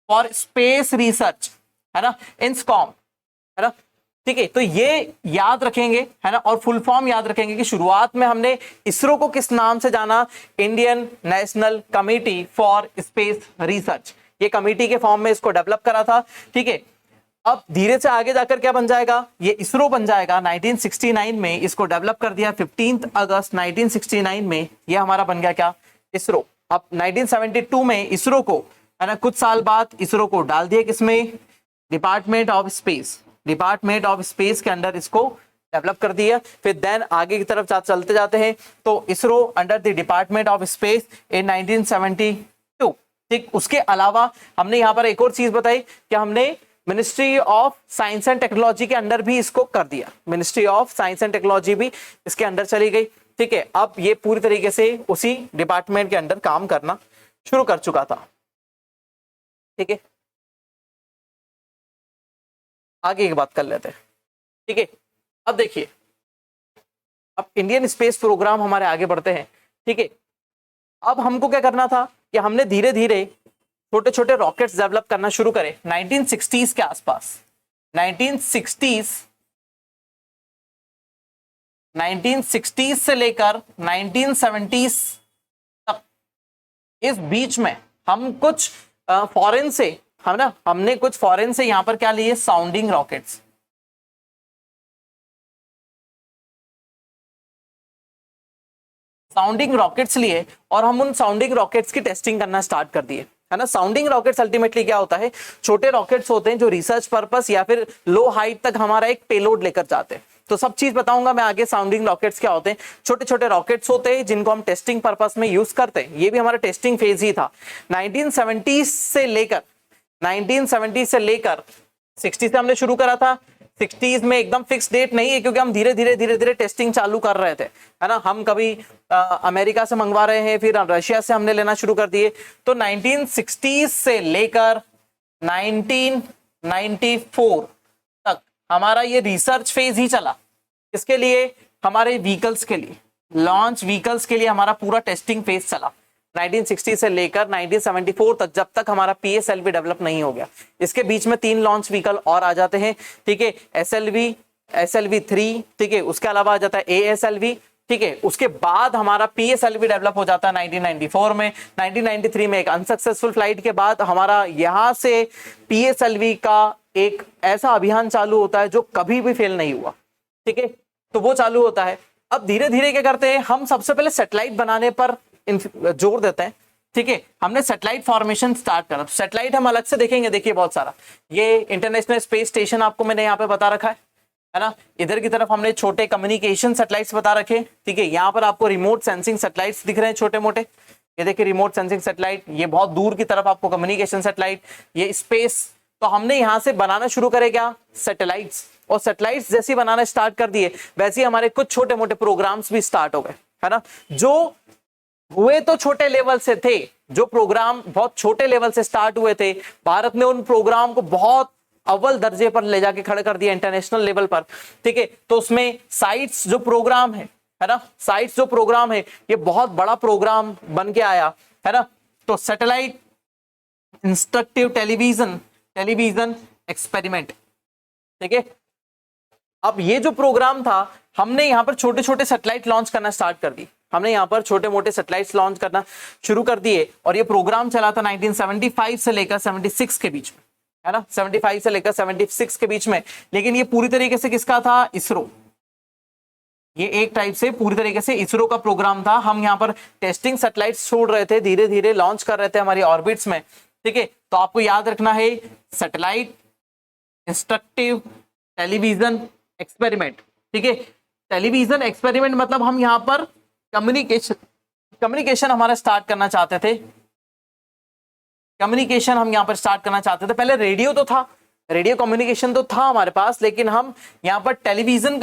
for space research, है ना, इंस्कॉम, है ना, ठीक है। तो ये याद रखेंगे, है ना, और फुल फॉर्म याद रखेंगे कि शुरुआत में हमने इसरो को किस नाम से जाना, Indian national committee for space research, ये कमेटी के फॉर्म में इसको डेवलप करा था, ठीक है। अब धीरे से आगे जाकर क्या बन जाएगा, ये इसरो बन जाएगा। 1969 में इसको डेवलप कर दिया, 15 अगस्त 1969 में ये हमारा बन गया क्या, इसरो। अब 1972 में इसरो को, है ना, कुछ साल बाद इसरो को डाल दिया किसमें, डिपार्टमेंट ऑफ स्पेस के अंदर इसको डेवलप कर दिया। फिर देन आगे की तरफ चलते जाते हैं, तो ISRO under the department of space in 1972, ठीक। उसके अलावा हमने यहाँ पर एक और चीज बताई कि हमने ministry of science and technology के अंदर भी इसको कर दिया, ministry of science and technology भी इसके अंदर चली गई, ठीक है। अब ये पूरी तरीके से उसी डिपार्टमेंट के अंदर काम करना शुरू कर चुका था, ठीक है। आगे की बात कर लेते हैं, ठीक है। अब देखिए, अब इंडियन स्पेस प्रोग्राम हमारे आगे बढ़ते हैं, ठीक है। अब हमको क्या करना था कि हमने धीरे धीरे छोटे छोटे रॉकेट्स डेवलप करना शुरू करे 1960s के आसपास। 1960s से लेकर 1970s तक, इस बीच में हम कुछ फॉरेन से, हम ना, हमने कुछ फॉरेन से यहां पर क्या लिए, साउंडिंग रॉकेट्स, लिए, और हम उन साउंडिंग रॉकेट्स की टेस्टिंग करना स्टार्ट कर दिए, है ना। साउंडिंग रॉकेट्स अल्टीमेटली क्या होता है, छोटे रॉकेट्स होते हैं जो रिसर्च पर्पस या फिर लो हाइट तक हमारा एक पेलोड लेकर जाते हैं। तो सब चीज बताऊंगा मैं आगे, साउंडिंग रॉकेट्स क्या होते हैं। छोटे छोटे रॉकेट्स होते हैं जिनको हम टेस्टिंग पर्पस में यूज करते हैं, ये भी हमारा टेस्टिंग फेज ही था। 1970 से लेकर 60 से हमने शुरू करा था। 60s में एकदम फिक्स डेट नहीं है, क्योंकि हम धीरे धीरे टेस्टिंग चालू कर रहे थे, है ना। हम कभी अमेरिका से मंगवा रहे हैं, फिर रशिया से हमने लेना शुरू कर दिए। तो 1960s से लेकर 1994 तक हमारा ये रिसर्च फेज ही चला। इसके लिए, हमारे व्हीकल्स के लिए, लॉन्च व्हीकल्स के लिए हमारा पूरा टेस्टिंग फेज चला 1960 से लेकर 1974 तक, जब तक हमारा PSLV डेवलप नहीं हो गया। इसके बीच में 3 लॉन्च व्हीकल और आ जाते हैं, ठीक है, SLV-3, ठीक है। उसके अलावा आ जाता है ASLV, ठीक है। उसके बाद हमारा PSLV डेवलप हो जाता है 1994 में। 1993 में एक अनसक्सेसफुल फ्लाइट के बाद हमारा यहां से PSLV का एक ऐसा अभियान चालू होता है जो कभी भी फेल नहीं हुआ, ठीक है। तो वो चालू होता है। अब धीरे धीरे क्या करते हैं, हम सबसे पहले सैटेलाइट बनाने पर जोर देते हैं, ठीक है। हमने सैटेलाइट फॉर्मेशन स्टार्ट करा। तो सैटेलाइट हम अलग से देखेंगे, देखिए बहुत सारा। ये इंटरनेशनल स्पेस स्टेशन आपको मैंने यहाँ पे बता रखा है ना। इधर की तरफ हमने छोटे कम्युनिकेशन सैटेलाइट्स बता रखे, ठीक है। यहाँ पर आपको रिमोट सेंसिंग सैटेलाइट्स दिख रहे हैं, छोटे मोटे। ये देखिए रिमोट सेंसिंग सैटेलाइट, ये बहुत दूर की तरफ आपको कम्युनिकेशन सैटेलाइट, ये स्पेस। तो हमने यहाँ से बनाना शुरू करे क्या, सैटेलाइट्स। और सैटेलाइट्स जैसे बनाना स्टार्ट कर दिए, वैसे ही हमारे कुछ छोटे मोटे प्रोग्राम्स भी स्टार्ट हो गए, है ना। जो हुए तो छोटे लेवल से थे, जो प्रोग्राम बहुत छोटे लेवल से स्टार्ट हुए थे, भारत ने उन प्रोग्राम को बहुत अव्वल दर्जे पर ले जाके खड़े कर दिया इंटरनेशनल लेवल पर, ठीक है। तो उसमें साइट्स जो प्रोग्राम है ना, साइट्स जो प्रोग्राम है, ये बहुत बड़ा प्रोग्राम बन के आया, है ना। तो सैटेलाइट इंस्ट्रक्टिव टेलीविजन एक्सपेरिमेंट, ठीक है। अब ये जो प्रोग्राम था, हमने यहाँ पर छोटे छोटे सैटेलाइट लॉन्च करना स्टार्ट कर दी, हमने यहाँ पर छोटे मोटे सैटेलाइट्स लॉन्च करना शुरू कर दिए, और ये प्रोग्राम चला था 1975 से लेकर 76 के बीच में, है ना, 75 से लेकर 76 के बीच में। लेकिन ये पूरी तरीके से किसका था? इसरो। ये एक टाइप से पूरी तरीके से इसरो का प्रोग्राम था। हम यहाँ पर टेस्टिंग सैटेलाइट्स छोड़ रहे थे, धीरे धीरे लॉन्च कर रहे थे हमारी ऑर्बिट्स में, ठीक है। तो आपको याद रखना है सैटेलाइट इंस्ट्रक्टिव टेलीविजन एक्सपेरिमेंट, ठीक है। टेलीविजन एक्सपेरिमेंट मतलब हम यहाँ पर कम्युनिकेशन हमारा स्टार्ट करना चाहते थे, कम्युनिकेशन हम यहाँ पर स्टार्ट करना चाहते थे। पहले रेडियो तो था, रेडियो कम्युनिकेशन तो था हमारे पास, लेकिन हम यहाँ पर टेलीविजन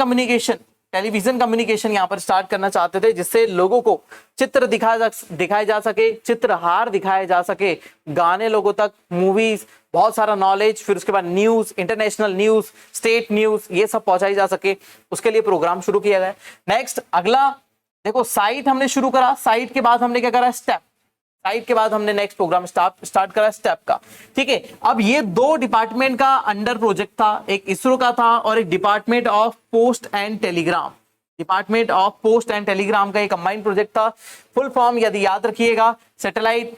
कम्युनिकेशन यहाँ पर स्टार्ट करना चाहते थे, जिससे लोगों को चित्र दिखाए जा सके, चित्रहार दिखाए जा सके, गाने लोगों तक, मूवीज, बहुत सारा नॉलेज, फिर उसके बाद news, international news, state news, ये सब पहुंचाई जा सके, उसके लिए प्रोग्राम शुरू किया गया। नेक्स्ट अगला देखो, साइट हमने शुरू करा, साइट के बाद हमने क्या करा? स्टेप। साइट के बाद हमने नेक्स्ट प्रोग्राम स्टार्ट करा स्टेप का, ठीक है। अब ये दो डिपार्टमेंट का अंडर प्रोजेक्ट था, एक इसरो का था और एक department of post and Telegram, department of post and Telegram का एक कंबाइंड प्रोजेक्ट था। फुल फॉर्म यदि याद रखिएगा, satellite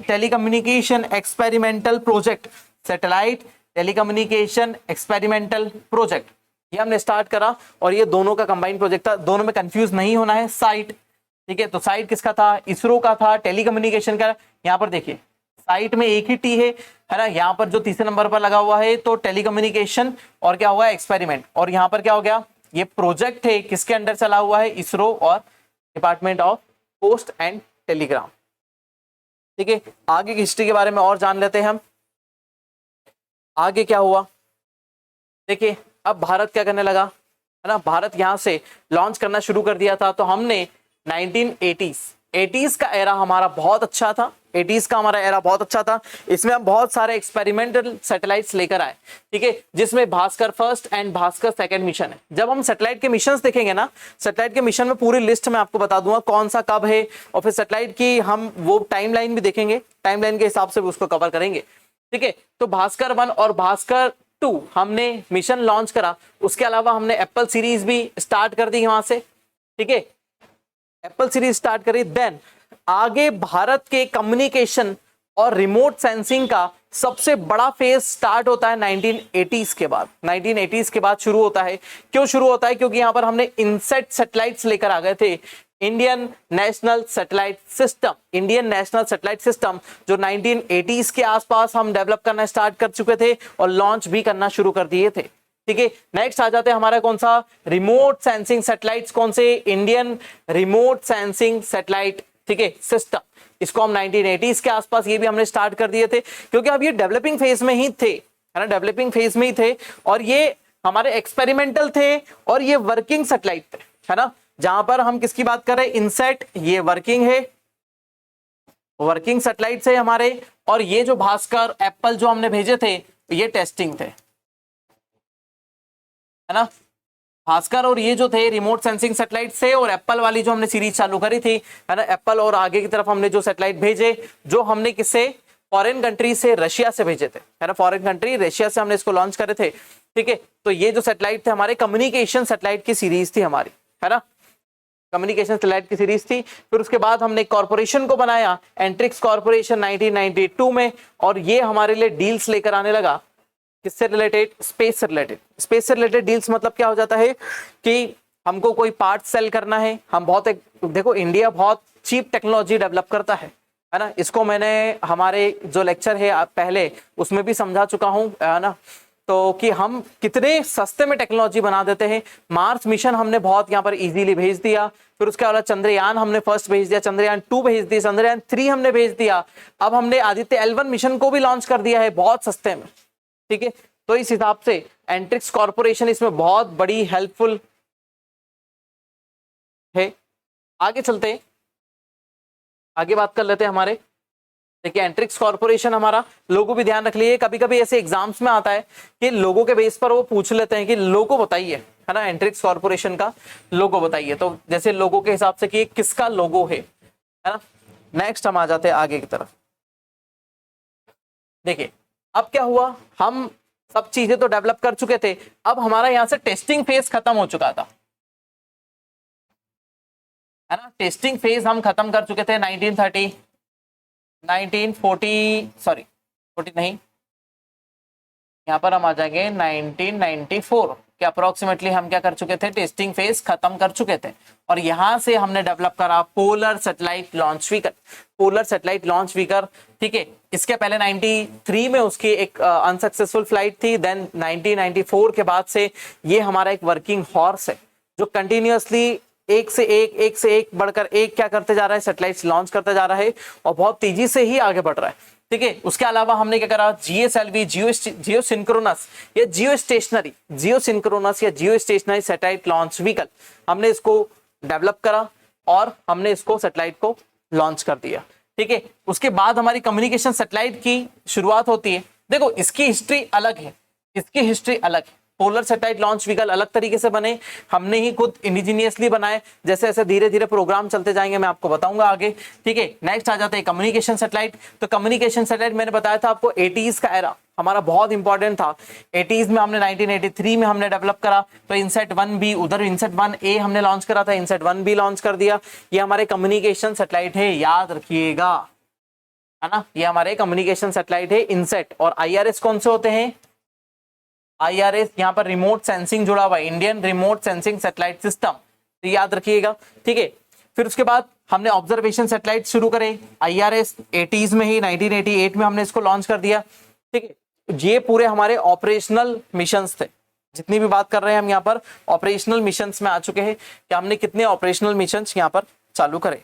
telecommunication experimental project, satellite telecommunication experimental project, ये हमने स्टार्ट करा, और ये दोनों का कंबाइंड प्रोजेक्ट था। दोनों में कंफ्यूज नहीं होना है। साइट, ठीक है, तो साइट किसका था? इसरो का था। टेलीकम्युनिकेशन का, यहाँ पर देखिए साइट में एक ही टी है ना, यहाँ पर जो तीसरे नंबर पर लगा हुआ है तो टेलीकम्युनिकेशन, और क्या हुआ? एक्सपेरिमेंट। और यहाँ पर क्या हो गया? ये प्रोजेक्ट है, किसके अंडर चला हुआ है? इसरो और department of post and Telegram, ठीक है। आगे की हिस्ट्री के बारे में और जान लेते हैं हम। आगे क्या हुआ देखिए, अब भारत क्या करने लगा, है ना, भारत यहां से लॉन्च करना शुरू कर दिया था। तो हमने 1980s का एरा हमारा बहुत अच्छा था, 80s का हमारा एरा बहुत अच्छा था। इसमें हम बहुत सारे एक्सपेरिमेंटल सैटेलाइट्स लेकर आए, ठीक है, जिसमें Bhaskar first and Bhaskar second mission है। जब हम सैटेलाइट के मिशंस देखेंगे ना, सैटेलाइट के मिशन में पूरी लिस्ट में आपको बता दूंगा कौन सा कब है, और फिर सैटेलाइट की हम वो टाइमलाइन भी देखेंगे, टाइमलाइन के हिसाब से भी उसको कवर करेंगे, ठीक है। तो भास्कर 1 और भास्कर 2 हमने मिशन लॉन्च करा। उसके अलावा हमने एप्पल सीरीज भी स्टार्ट कर दी वहां से, ठीक है, एप्पल सीरीज स्टार्ट करी। देन आगे भारत के कम्युनिकेशन और रिमोट सेंसिंग का सबसे बड़ा फेज स्टार्ट होता है 1980s के बाद। 1980s के बाद शुरू होता है। क्यों शुरू होता है? क्योंकि यहां पर हमने इनसेट सैटेलाइट्स लेकर आ गए थे, Indian national satellite system, Indian national satellite system, जो 1980s के आसपास हम डेवलप करना स्टार्ट कर चुके थे और लॉन्च भी करना शुरू कर दिए थे, ठीक है। नेक्स्ट आ जाते हैं हमारा कौन सा? Remote sensing satellites. कौन से? इंडियन रिमोट सेंसिंग सैटेलाइट, ठीक है, सिस्टम। इसको हम 1980s के आसपास ये भी हमने स्टार्ट कर दिए थे, क्योंकि अब ये डेवलपिंग फेज में ही थे, है ना, डेवलपिंग फेज में ही थे, और ये हमारे एक्सपेरिमेंटल थे और ये वर्किंग सैटेलाइट थे, है ना। जहां पर हम किसकी बात कर रहे हैं? इनसेट, ये वर्किंग है, वर्किंग सैटेलाइट है हमारे, और ये जो भास्कर एप्पल जो हमने भेजे थे ये टेस्टिंग थे, है ना। भास्कर और ये जो थे रिमोट सेंसिंग सैटेलाइट से, और एप्पल वाली जो हमने सीरीज चालू करी थी, है ना, एप्पल, और आगे की तरफ हमने जो सैटेलाइट भेजे, जो हमने किससे? फॉरेन कंट्री से, रशिया से भेजे थे, है ना, फॉरेन कंट्री रशिया से हमने इसको लॉन्च करे थे, ठीक है। तो ये जो सैटेलाइट थे हमारे कम्युनिकेशन सैटेलाइट की सीरीज थी हमारी, है ना, कम्युनिकेशन सैटेलाइट की सीरीज थी। फिर उसके बाद हमने कॉर्पोरेशन को बनाया, एंट्रिक्स कॉर्पोरेशन 1992 में, और ये हमारे लिए डील्स लेकर आने लगा, किससे रिलेटेड? स्पेस से रिलेटेड। स्पेस से रिलेटेड डील्स मतलब क्या हो जाता है कि हमको कोई पार्ट सेल करना है, हम बहुत देखो इंडिया बहुत चीप टेक्नोलॉजी डेवलप करता है ना। इसको मैंने हमारे जो लेक्चर है पहले उसमें भी समझा चुका हूं, है ना, तो कि हम कितने सस्ते में टेक्नोलॉजी बना देते हैं। मार्स मिशन हमने बहुत यहाँ पर इजीली भेज दिया, फिर उसके बाद चंद्रयान हमने फर्स्ट भेज दिया, चंद्रयान 2 भेज दिया, चंद्रयान 3 हमने भेज दिया, अब हमने आदित्य L1 मिशन को भी लॉन्च कर दिया है बहुत सस्ते में, ठीक है। तो इस हिसाब से एंट्रिक्स कॉर्पोरेशन इसमें बहुत बड़ी हेल्पफुल है। आगे चलते हैं, आगे बात कर लेते हैं हमारे। देखिए एंट्रिक्स कॉर्पोरेशन हमारा लोगो भी ध्यान रख लीजिए, कभी कभी ऐसे एग्जाम्स में आता है कि लोगो के बेस पर वो पूछ लेते हैं कि लोगो बताइए, है ना, एंट्रिक्स कॉर्पोरेशन का लोगो बताइए। तो जैसे लोगो के हिसाब से कि किसका लोगो है ना, नेक्स्ट हम आ जाते हैं आगे की तरफ। देखिए अब क्या हुआ, हम सब चीजें तो डेवलप कर चुके थे, अब हमारा यहां से टेस्टिंग फेज खत्म हो चुका था, है ना। टेस्टिंग फेज हम खत्म कर चुके थे 1930 1940 सॉरी 40 नहीं, यहाँ पर हम आ जाएंगे 1994 के अप्रोक्सीमेटली हम क्या कर चुके थे, टेस्टिंग फेज खत्म कर चुके थे। और यहां से हमने डेवलप करा polar satellite launch vehicle, polar satellite launch vehicle, ठीक है। इसके पहले 93 में उसकी एक अनसक्सेसफुल फ्लाइट थी, देन 1994 के बाद से ये हमारा एक वर्किंग हॉर्स है जो कंटिन्यूअसली एक से एक बढ़कर एक क्या करते जा रहा है, सैटेलाइट्स लॉन्च करते जा रहा है और बहुत तेजी से ही आगे बढ़ रहा है, ठीक है। उसके अलावा हमने क्या करा, GSLV जियो सिंक्रोनस या जियो स्टेशनरी सैटेलाइट लॉन्च व्हीकल, हमने इसको डेवलप करा और हमने इसको सैटेलाइट को लॉन्च कर दिया, ठीक है। उसके बाद हमारी कम्युनिकेशन सैटेलाइट की शुरुआत होती है। देखो इसकी हिस्ट्री अलग है, इसकी हिस्ट्री अलग है। पोलर सैटेलाइट लॉन्च व्हीकल अलग तरीके से बने, हमने ही खुद इंडिजीनियसली बनाए, जैसे ऐसे धीरे धीरे प्रोग्राम चलते जाएंगे मैं आपको बताऊंगा आगे, ठीक है। नेक्स्ट आ जाते हैं कम्युनिकेशन सैटेलाइट। तो कम्युनिकेशन सैटेलाइट मैंने बताया था आपको 80s का एरा हमारा बहुत इंपॉर्टेंट था। 80s में हमने 1983 में हमने डेवलप करा, तो इनसेट 1B, उधर इनसेट 1A हमने लॉन्च करा था, इनसेट 1B लॉन्च कर दिया। ये हमारे कम्युनिकेशन सैटेलाइट है, याद रखिएगा, है ना। ये हमारे कम्युनिकेशन सैटेलाइट है इनसेट। और IRS कौन से होते हैं, IRS यहाँ पर रिमोट सेंसिंग जुड़ा हुआ है, Indian remote sensing satellite system, तो याद रखिएगा, ठीक है। फिर उसके बाद हमने ऑब्जर्वेशन सैटेलाइट शुरू करे, IRS 80s में ही 1988 में हमने इसको लॉन्च कर दिया, ठीक है। ये पूरे हमारे ऑपरेशनल मिशंस थे, जितनी भी बात कर रहे हैं हम यहाँ पर ऑपरेशनल मिशंस में आ चुके हैं कि हमने कितने ऑपरेशनल मिशंस यहाँ पर चालू करे।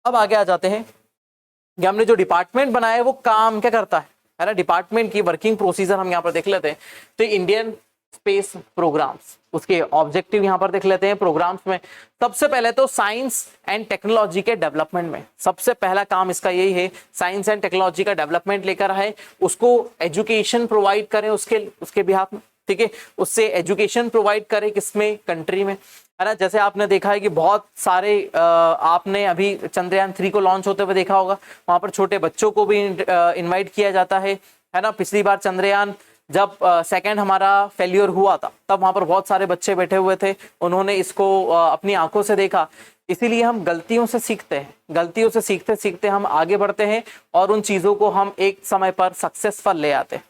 अब आगे आ जाते हैं कि हमने जो डिपार्टमेंट बनाया है वो काम क्या करता है ना। डिपार्टमेंट की वर्किंग प्रोसीजर हम यहाँ पर देख लेते हैं। तो इंडियन स्पेस प्रोग्राम्स, उसके ऑब्जेक्टिव यहाँ पर देख लेते हैं। प्रोग्राम्स में सबसे पहले तो साइंस एंड टेक्नोलॉजी के डेवलपमेंट में सबसे पहला काम इसका यही है, साइंस एंड टेक्नोलॉजी का डेवलपमेंट लेकर आए, उसको एजुकेशन प्रोवाइड करें उसके बिहाफ में, ठीक है। उससे एजुकेशन प्रोवाइड करें किसमें, कंट्री में, है ना। जैसे आपने देखा है कि बहुत सारे आपने अभी चंद्रयान 3 को लॉन्च होते हुए देखा होगा, वहां पर छोटे बच्चों को भी इनवाइट किया जाता है ना। पिछली बार चंद्रयान जब सेकंड हमारा फेल्योर हुआ था, तब वहां पर बहुत सारे बच्चे बैठे हुए थे, उन्होंने इसको अपनी आंखों से देखा। इसीलिए हम गलतियों से सीखते हैं, गलतियों से सीखते सीखते हम आगे बढ़ते हैं और उन चीजों को हम एक समय पर सक्सेसफुल ले आते हैं,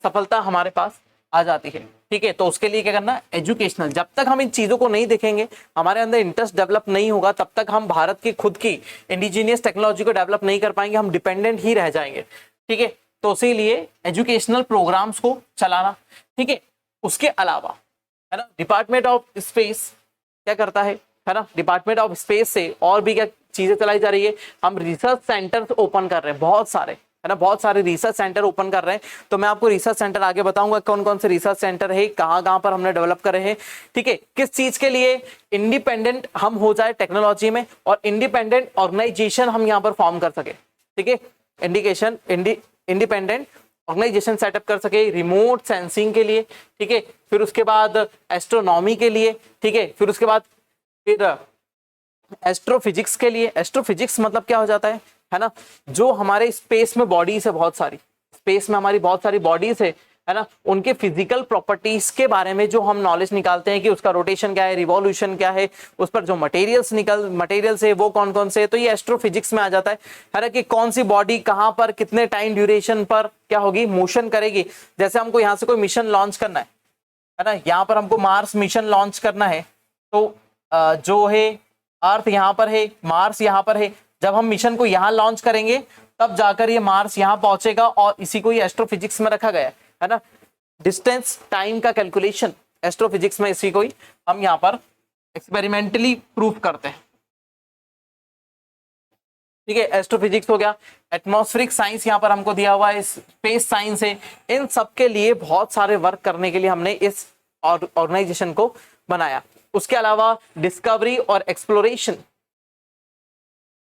सफलता हमारे पास आ जाती है, ठीक है। तो उसके लिए क्या करना, एजुकेशनल, जब तक हम इन चीजों को नहीं देखेंगे, हमारे अंदर इंटरेस्ट डेवलप नहीं होगा, तब तक हम भारत की खुद की इंडिजीनियस टेक्नोलॉजी को डेवलप नहीं कर पाएंगे, हम डिपेंडेंट ही रह जाएंगे, ठीक है। तो इसीलिए एजुकेशनल प्रोग्राम्स को चलाना, ठीक है। उसके अलावा, है ना, डिपार्टमेंट ऑफ स्पेस क्या करता है ना, डिपार्टमेंट ऑफ स्पेस से और भी क्या चीजें चलाई जा रही है, हम रिसर्च सेंटर ओपन कर रहे हैं, बहुत सारे, है ना, बहुत सारे रिसर्च सेंटर ओपन कर रहे हैं। तो मैं आपको रिसर्च सेंटर आगे बताऊंगा कौन कौन से रिसर्च सेंटर है, कहां कहां पर हमने डेवलप करे हैं, ठीक है। किस चीज के लिए, इंडिपेंडेंट हम हो जाए टेक्नोलॉजी में और इंडिपेंडेंट ऑर्गेनाइजेशन हम यहां पर फॉर्म कर सके, ठीक है। इंडिपेंडेंट ऑर्गेनाइजेशन सेटअप कर सके रिमोट सेंसिंग के लिए, ठीक है। फिर उसके बाद एस्ट्रोनॉमी के लिए, ठीक है। फिर उसके बाद फिर एस्ट्रोफिजिक्स के लिए। एस्ट्रोफिजिक्स मतलब क्या हो जाता है ना, जो हमारे स्पेस में बॉडीज है, बहुत सारी स्पेस में हमारी बहुत सारी बॉडीज है ना, उनके फिजिकल प्रॉपर्टीज के बारे में जो हम नॉलेज निकालते हैं कि उसका रोटेशन क्या है, रिवॉल्यूशन क्या है, उस पर जो मटेरियल्स है वो कौन कौन से है, तो ये एस्ट्रोफिजिक्स में आ जाता है ना, कि कौन सी बॉडी कहां पर कितने टाइम ड्यूरेशन पर क्या होगी, मोशन करेगी। जैसे हमको यहाँ से कोई मिशन लॉन्च करना है ना, यहाँ पर हमको मार्स मिशन लॉन्च करना है, तो जो है अर्थ यहाँ पर है, मार्स यहाँ पर है। जब हम मिशन को यहाँ लॉन्च करेंगे तब जाकर ये मार्स यहाँ पहुंचेगा, और इसी को ये एस्ट्रोफिजिक्स में रखा गया है ना। डिस्टेंस टाइम का कैलकुलेशन एस्ट्रोफिजिक्स में इसी को ही हम यहाँ पर एक्सपेरिमेंटली प्रूफ करते हैं, ठीक है। एस्ट्रोफिजिक्स हो गया, एटमॉस्फेरिक साइंस यहाँ पर हमको दिया हुआ है, स्पेस साइंस है। इन सब के लिए बहुत सारे वर्क करने के लिए हमने इस ऑर्गेनाइजेशन को बनाया। उसके अलावा डिस्कवरी और एक्सप्लोरेशन,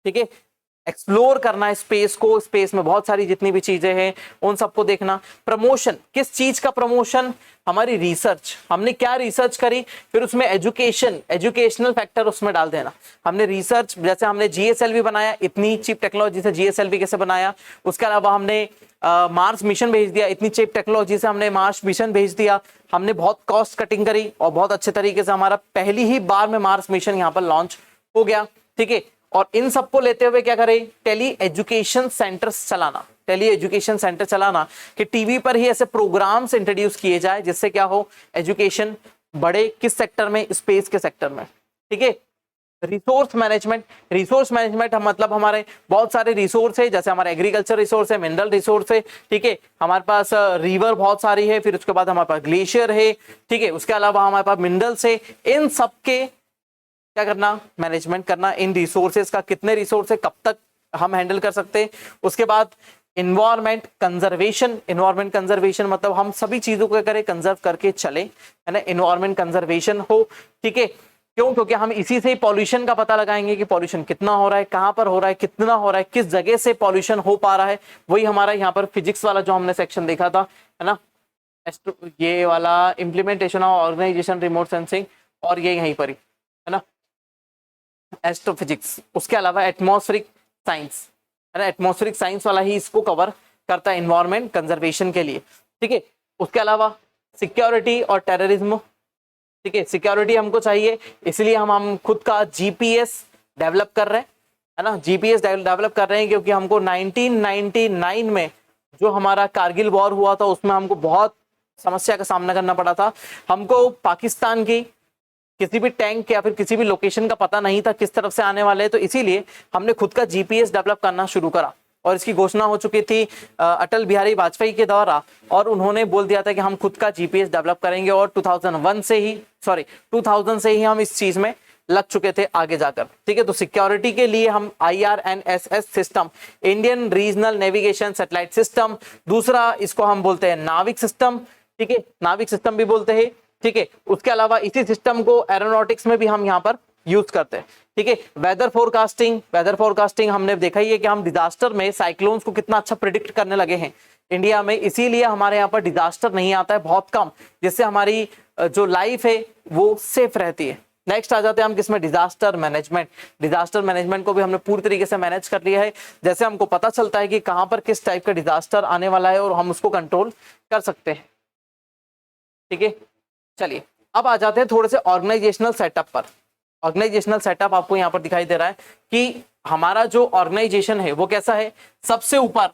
ठीक है। एक्सप्लोर करना स्पेस को, स्पेस में बहुत सारी जितनी भी चीजें हैं उन सबको देखना। प्रमोशन, किस चीज का प्रमोशन, हमारी रिसर्च, हमने क्या रिसर्च करी, फिर उसमें एजुकेशन, एजुकेशनल फैक्टर उसमें डाल देना। हमने रिसर्च, जैसे हमने जीएसएलवी बनाया, इतनी चीप टेक्नोलॉजी से जीएसएलवी कैसे बनाया, उसके अलावा हमने मार्स मिशन भेज दिया, इतनी चीप टेक्नोलॉजी से हमने मार्स मिशन भेज दिया, हमने बहुत कॉस्ट कटिंग करी और बहुत अच्छे तरीके से हमारा पहली ही बार में मार्स मिशन यहाँ पर लॉन्च हो गया, ठीक है। और इन सबको लेते हुए क्या करें, टेली एजुकेशन सेंटर्स चलाना, टेली एजुकेशन सेंटर चलाना कि टीवी पर ही ऐसे प्रोग्राम्स इंट्रोड्यूस किए जाए जिससे क्या हो, एजुकेशन बढ़े। किस सेक्टर में, स्पेस के सेक्टर में, ठीक है। रिसोर्स मैनेजमेंट, रिसोर्स मैनेजमेंट मतलब हमारे बहुत सारे रिसोर्स है, जैसे हमारे एग्रीकल्चर रिसोर्स है, मिनरल रिसोर्स है, ठीक है, हमारे पास रिवर बहुत सारी है, फिर उसके बाद हमारे पास ग्लेशियर है, ठीक है, उसके अलावा हमारे पास मिनरल्स है। इन सब के क्या करना, मैनेजमेंट करना, इन रिसोर्सेज का कितने रिसोर्स है, कब तक हम हैंडल कर सकते हैं। उसके बाद इन्वायरमेंट कंजर्वेशन, इन्वायरमेंट कंजर्वेशन मतलब हम सभी चीजों को करें, कंजर्व करके चले, है ना, इन्वायरमेंट कंजर्वेशन हो, ठीक है। क्यों, क्योंकि हम इसी से ही पॉल्यूशन का पता लगाएंगे कि पॉल्यूशन कितना हो रहा है, कहां पर हो रहा है, कितना हो रहा है, किस जगह से पॉल्यूशन हो पा रहा है। वही हमारा यहाँ पर फिजिक्स वाला जो हमने सेक्शन देखा था, है ना, ये वाला implementation of organization remote sensing, और ये यहीं पर ही है ना, एस्ट्रोफिजिक्स। उसके अलावा एटमॉस्फेरिक साइंस, है ना, एटमॉस्फेरिक साइंस वाला ही इसको कवर करता है इन्वायरमेंट कंजर्वेशन के लिए, ठीक है। उसके अलावा सिक्योरिटी और टेररिज्म, ठीक है, सिक्योरिटी हमको चाहिए, इसलिए हम खुद का जीपीएस डेवलप कर रहे हैं, है ना, जीपीएस डेवलप कर रहे हैं, क्योंकि हमको 1999 में जो हमारा कारगिल वॉर हुआ था उसमें हमको बहुत समस्या का सामना करना पड़ा था। हमको पाकिस्तान की किसी भी टैंक या फिर किसी भी लोकेशन का पता नहीं था किस तरफ से आने वाले हैं, तो इसीलिए हमने खुद का जीपीएस डेवलप करना शुरू करा। और इसकी घोषणा हो चुकी थी अटल बिहारी वाजपेयी के द्वारा, और उन्होंने बोल दिया था कि हम खुद का जीपीएस डेवलप करेंगे, और 2000 से ही हम इस चीज में लग चुके थे आगे जाकर, ठीक है। तो सिक्योरिटी के लिए हम IRNSS system, Indian regional navigation satellite system, दूसरा इसको हम बोलते हैं नाविक सिस्टम, ठीक है, नाविक सिस्टम भी बोलते हैं, ठीक है। उसके अलावा इसी सिस्टम को एरोनॉटिक्स में भी हम यहाँ पर यूज करते हैं, ठीक है। वेदर फोरकास्टिंग, वेदर फोरकास्टिंग हमने देखा ही है कि हम डिजास्टर में साइक्लोन्स को कितना अच्छा प्रिडिक्ट करने लगे हैं इंडिया में, इसीलिए हमारे यहाँ पर डिजास्टर नहीं आता है बहुत कम, जिससे हमारी जो लाइफ है वो सेफ रहती है। नेक्स्ट आ जाते हैं हम किसमें, डिजास्टर मैनेजमेंट। डिजास्टर मैनेजमेंट को भी हमने पूरी तरीके से मैनेज कर लिया है, जैसे हमको पता चलता है कि कहां पर किस टाइप का डिजास्टर आने वाला है और हम उसको कंट्रोल कर सकते हैं, ठीक है। चलिए अब आ जाते हैं थोड़े से ऑर्गेनाइजेशनल सेटअप पर। ऑर्गेनाइजेशनल सेटअप आपको यहाँ पर दिखाई दे रहा है कि हमारा जो ऑर्गेनाइजेशन है वो कैसा है। सबसे ऊपर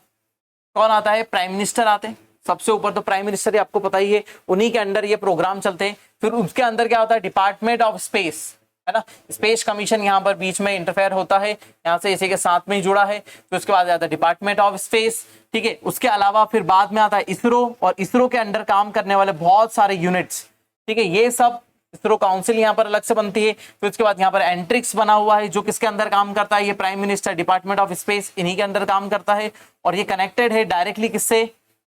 कौन आता है, प्राइम मिनिस्टर आते हैं सबसे ऊपर, तो प्राइम मिनिस्टर ही आपको पता ही है, उन्हीं के अंडर ये प्रोग्राम चलते हैं। फिर उसके अंदर क्या होता है, डिपार्टमेंट ऑफ स्पेस, है ना, स्पेस कमीशन यहाँ पर बीच में इंटरफेयर होता है, यहाँ से इसी के साथ में ही जुड़ा है। फिर उसके बाद आता है डिपार्टमेंट ऑफ स्पेस, ठीक है। उसके अलावा फिर बाद में आता है इसरो, और इसरो के अंडर काम करने वाले बहुत सारे यूनिट्स, ठीक है, ये सब इसरो काउंसिल यहाँ पर अलग से बनती है। फिर उसके बाद यहाँ पर एंट्रिक्स बना हुआ है, जो किसके अंदर काम करता है, ये prime minister, department of space, इन्हीं के अंदर काम करता है, और ये कनेक्टेड है डायरेक्टली किससे,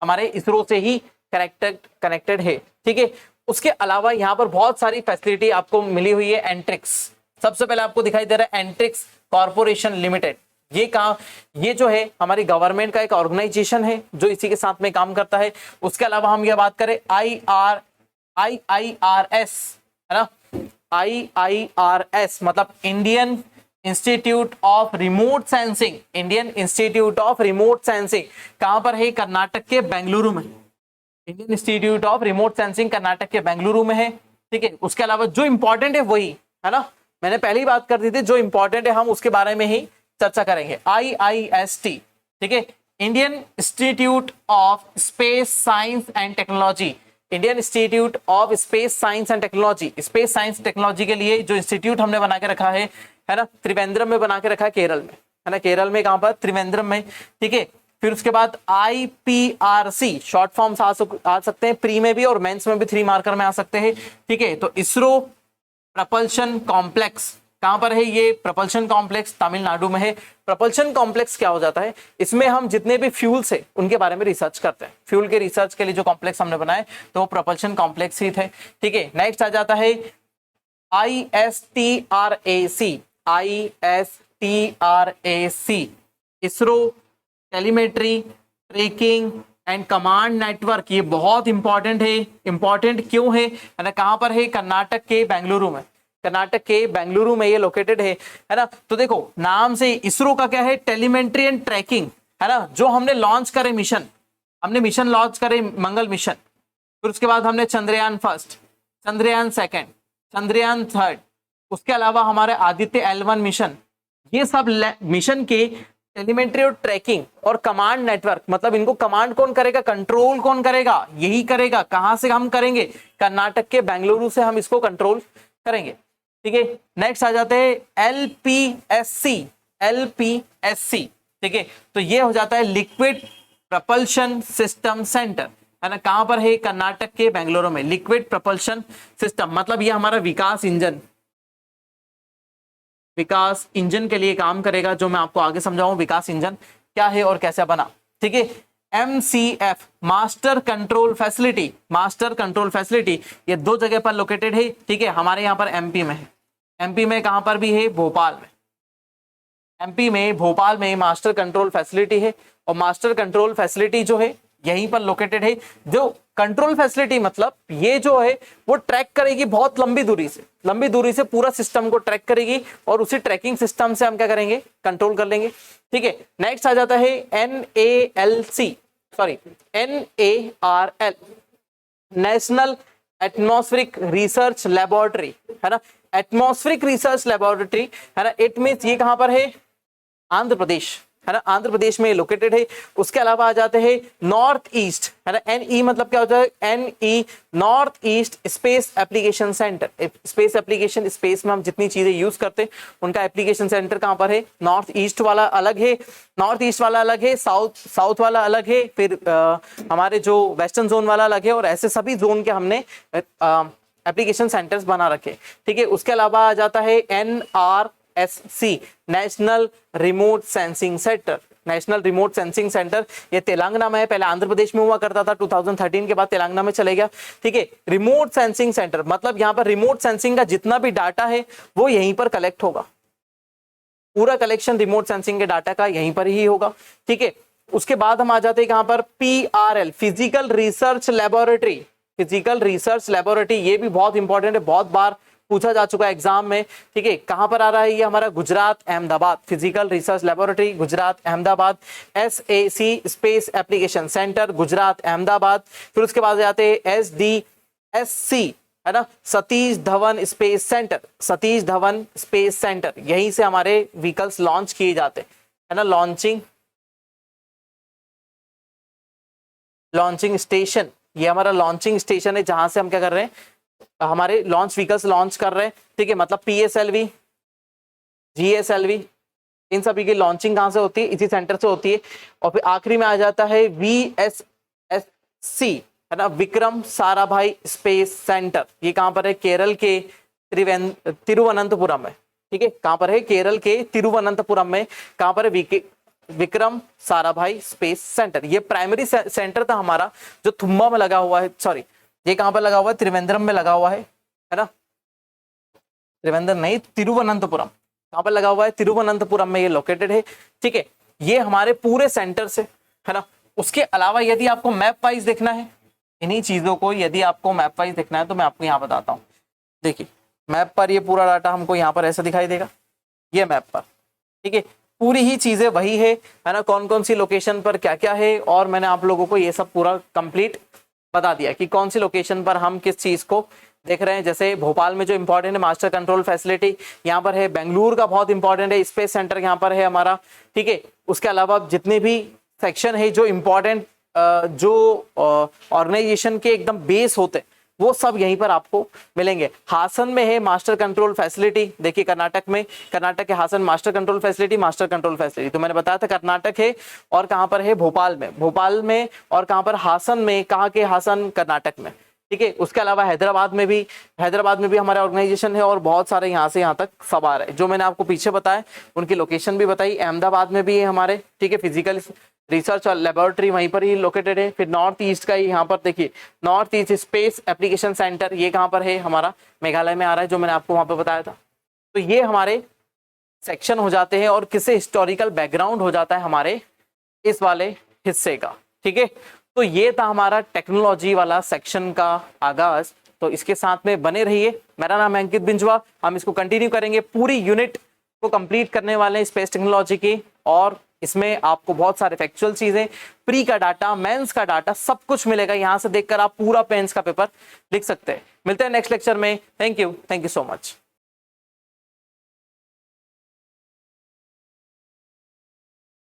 हमारे इसरो से ही कनेक्टेड है, ठीक है। उसके अलावा यहाँ पर बहुत सारी फैसिलिटी आपको मिली हुई है। एंट्रिक्स सबसे पहले आपको दिखाई दे रहा है, एंट्रिक्स कॉर्पोरेशन लिमिटेड, ये कहाँ, ये जो है हमारी गवर्नमेंट का एक ऑर्गेनाइजेशन है जो इसी के साथ में काम करता है। उसके अलावा हम ये बात करें IIRS, है ना, IIRS मतलब Indian institute of remote sensing, Indian institute of remote sensing कहां पर है, कर्नाटक के बेंगलुरु में। Indian institute of remote sensing Karnataka के बेंगलुरु में है, ठीक है। उसके अलावा जो इंपॉर्टेंट है वही, है ना, मैंने पहले ही बात कर दी थी, जो इंपॉर्टेंट है हम उसके बारे में ही चर्चा करेंगे। IIST, ठीक है, Indian institute of space science and technology, Indian institute of space science and technology. Space science technology के लिए जो इंस्टीट्यूट हमने बना के रखा है ना, त्रिवेंद्रम में बना के रखा है, केरल में, है ना, केरल में, कहां पर, त्रिवेंद्रम में, ठीक है। फिर उसके बाद IPRC शॉर्ट फॉर्म्स आ सकते हैं, प्री में भी और मेंस में भी, 3 मार्कर में आ सकते हैं, ठीक है। तो इसरो प्रपल्शन कॉम्प्लेक्स कहां पर है, ये प्रपल्शन कॉम्प्लेक्स तमिलनाडु में है। प्रपल्शन कॉम्प्लेक्स क्या हो जाता है, इसमें हम जितने भी फ्यूल्स है उनके बारे में रिसर्च करते हैं। फ्यूल के रिसर्च के लिए जो कॉम्प्लेक्स हमने बनाए तो वो प्रपल्शन कॉम्प्लेक्स ही थे, ठीक है। नेक्स्ट आ जाता है ISTRAC, ISTRAC ISRO, telemetry, tracking and command network, ये बहुत इंपॉर्टेंट है। इंपॉर्टेंट क्यों है ना, कहां पर है, कर्नाटक के बेंगलुरु में, कर्नाटक के बेंगलुरु में ये लोकेटेड है ना। तो देखो नाम से इसरो का क्या है, टेलीमेट्री एंड ट्रैकिंग, है ना। जो हमने लॉन्च करे मिशन, हमने मिशन लॉन्च करे मंगल मिशन, फिर उसके बाद हमने Chandrayaan first, Chandrayaan second, Chandrayaan third, उसके अलावा हमारे आदित्य L1 मिशन, ये सब मिशन के टेलीमेट्री और ट्रैकिंग और कमांड नेटवर्क, मतलब इनको कमांड कौन करेगा, कंट्रोल कौन करेगा, यही करेगा। कहां से हम करेंगे, कर्नाटक के बेंगलुरु से हम इसको कंट्रोल करेंगे। ठीक है, नेक्स्ट आ जाते हैं LPSC, LPSC, ठीक है। तो ये हो जाता है लिक्विड प्रपल्शन सिस्टम सेंटर, है ना। कहां पर है, कर्नाटक के बेंगलुरु में। लिक्विड प्रपल्शन सिस्टम मतलब ये हमारा विकास इंजन, विकास इंजन के लिए काम करेगा, जो मैं आपको आगे समझाऊं विकास इंजन क्या है और कैसे बना। ठीक है, MCF master control facility, master control facility ये दो जगह पर लोकेटेड है। ठीक है, हमारे यहाँ पर MP में है, MP में कहां पर भी है, भोपाल में, MP में भोपाल में मास्टर कंट्रोल फैसिलिटी है। और मास्टर कंट्रोल फैसिलिटी जो है यहीं पर लोकेटेड है। जो कंट्रोल फैसिलिटी मतलब ये जो है वो ट्रैक करेगी बहुत लंबी दूरी से पूरा सिस्टम को ट्रैक करेगी, और उसी ट्रैकिंग सिस्टम से हम क्या करेंगे, कंट्रोल कर लेंगे। ठीक है, नेक्स्ट आ जाता है NARL, national atmospheric research laboratory, है ना। एटमॉस्फेरिक रिसर्च लेबोरेटरी, है ना। इट मींस ये कहां पर है, आंध्र प्रदेश, है ना, आंध्र प्रदेश में लोकेटेड है। उसके अलावा आ जाते हैं नॉर्थ ईस्ट, है ना। NE मतलब क्या होता है, NE north east space application centre. Space application, space में हम जितनी चीजें यूज करते हैं उनका एप्लीकेशन सेंटर कहां पर है, नॉर्थ ईस्ट वाला अलग है, नॉर्थ ईस्ट वाला अलग है, साउथ वाला अलग है, फिर हमारे जो वेस्टर्न जोन वाला अलग है, और ऐसे सभी जोन के हमने एप्लीकेशन सेंटर्स बना रखे। ठीक है, उसके अलावा आ जाता है NRSC, national remote sensing centre, national remote sensing centre. ये तेलंगाना में है, पहले आंध्र प्रदेश में हुआ करता था, 2013 के बाद तेलंगाना में चले गया। ठीक है, रिमोट सेंसिंग सेंटर मतलब यहाँ पर रिमोट सेंसिंग का जितना भी डाटा है वो यहीं पर कलेक्ट होगा, पूरा कलेक्शन रिमोट सेंसिंग के डाटा का यहीं पर ही होगा। ठीक है, उसके बाद हम आ जाते हैं कहां पर, PRL, physical research laboratory, physical research laboratory, ये भी बहुत इंपॉर्टेंट है, बहुत बार पूछा जा चुका है एग्जाम में। ठीक है, कहां पर आ रहा है ये हमारा, Gujarat Ahmedabad, physical research laboratory Gujarat Ahmedabad. SAC space application centre Gujarat Ahmedabad. फिर उसके बाद जाते हैं SDSC, है ना, Satish Dhawan space centre, Satish Dhawan space centre, यहीं से हमारे व्हीकल्स लॉन्च किए जाते हैं, है ना। लॉन्चिंग स्टेशन, ये हमारा लॉन्चिंग स्टेशन है जहां से हम क्या कर रहे हैं, हमारे लॉन्च व्हीकल्स लॉन्च कर रहे हैं। ठीक है, मतलब PSLV, GSLV, इन सभी की लॉन्चिंग कहां से होती है, इसी सेंटर से होती है। और फिर आखिरी में आ जाता है VSSC, है ना, विक्रम साराभाई स्पेस सेंटर, ये कहां पर है, केरल के तिरुवनंतपुरम में। ठीक है, कहां पर है, केरल के तिरुवनंतपुरम में। कहां पर है, विक्रम साराभाई स्पेस सेंटर। ये प्राइमरी सेंटर था हमारा जो थुम्बा में लगा हुआ है, सॉरी ये कहां पर लगा हुआ है, त्रिवेंद्रम में लगा हुआ है ना, त्रिवेंद्रम नहीं, तिरुवनंतपुरम, कहां पर लगा हुआ है, तिरुवनंतपुरम में ये लोकेटेड है। ठीक है, ये हमारे पूरे सेंटर से, है ना। उसके अलावा यदि आपको मैप वाइज देखना है इन्हीं चीजों को, यदि आपको मैप वाइज देखना है तो मैं आपको यहाँ बताता हूँ। देखिए मैप पर ये पूरा डाटा हमको यहाँ पर ऐसा दिखाई देगा, ये मैप पर। ठीक है, पूरी ही चीजें वही है ना, कौन कौन सी लोकेशन पर क्या क्या है, और मैंने आप लोगों को ये सब पूरा कंप्लीट बता दिया कि कौन सी लोकेशन पर हम किस चीज को देख रहे हैं। जैसे भोपाल में जो इंपॉर्टेंट है मास्टर कंट्रोल फैसिलिटी यहाँ पर है, बेंगलुरु का बहुत इंपॉर्टेंट है स्पेस सेंटर यहाँ पर है हमारा। ठीक है, उसके अलावा जितने भी सेक्शन है जो इंपॉर्टेंट जो ऑर्गेनाइजेशन के एकदम बेस होते हैं वो सब यहीं पर आपको मिलेंगे। हासन में है मास्टर कंट्रोल फैसिलिटी, देखिए कर्नाटक में, कर्नाटक के Hassan master control facility, master control facility तो मैंने बताया था कर्नाटक है, और कहां पर है, भोपाल में, भोपाल में, और कहां पर, हासन में, कहां के, हासन कर्नाटक में। ठीक है, उसके अलावा हैदराबाद में भी हमारा ऑर्गेनाइजेशन है, और बहुत सारे यहाँ से यहाँ तक सब आ रहे हैं जो मैंने आपको पीछे बताया, उनकी लोकेशन भी बताई। अहमदाबाद में भी है हमारे, ठीक है, फिजिकल रिसर्च और लेबोरेटरी वहीं पर ही लोकेटेड है। फिर नॉर्थ ईस्ट का ही यहाँ पर देखिए, north east space application centre, ये कहाँ पर है हमारा, मेघालय में आ रहा है, जो मैंने आपको वहां पर बताया था। तो ये हमारे सेक्शन हो जाते हैं और किसे हिस्टोरिकल बैकग्राउंड हो जाता है हमारे इस वाले हिस्से का। ठीक है, तो ये था हमारा टेक्नोलॉजी वाला सेक्शन का आगाज। तो इसके साथ में बने रहिए। मेरा नाम है अंकित बिंजवा। हम इसको कंटिन्यू करेंगे, पूरी यूनिट को कंप्लीट करने वाले हैं स्पेस टेक्नोलॉजी की, और इसमें आपको बहुत सारे फैक्चुअल चीजें, प्री का डाटा, मेंस का डाटा, सब कुछ मिलेगा। यहां से देखकर आप पूरा पेंस का पेपर लिख सकते हैं। मिलते हैं नेक्स्ट लेक्चर में। Thank you so much.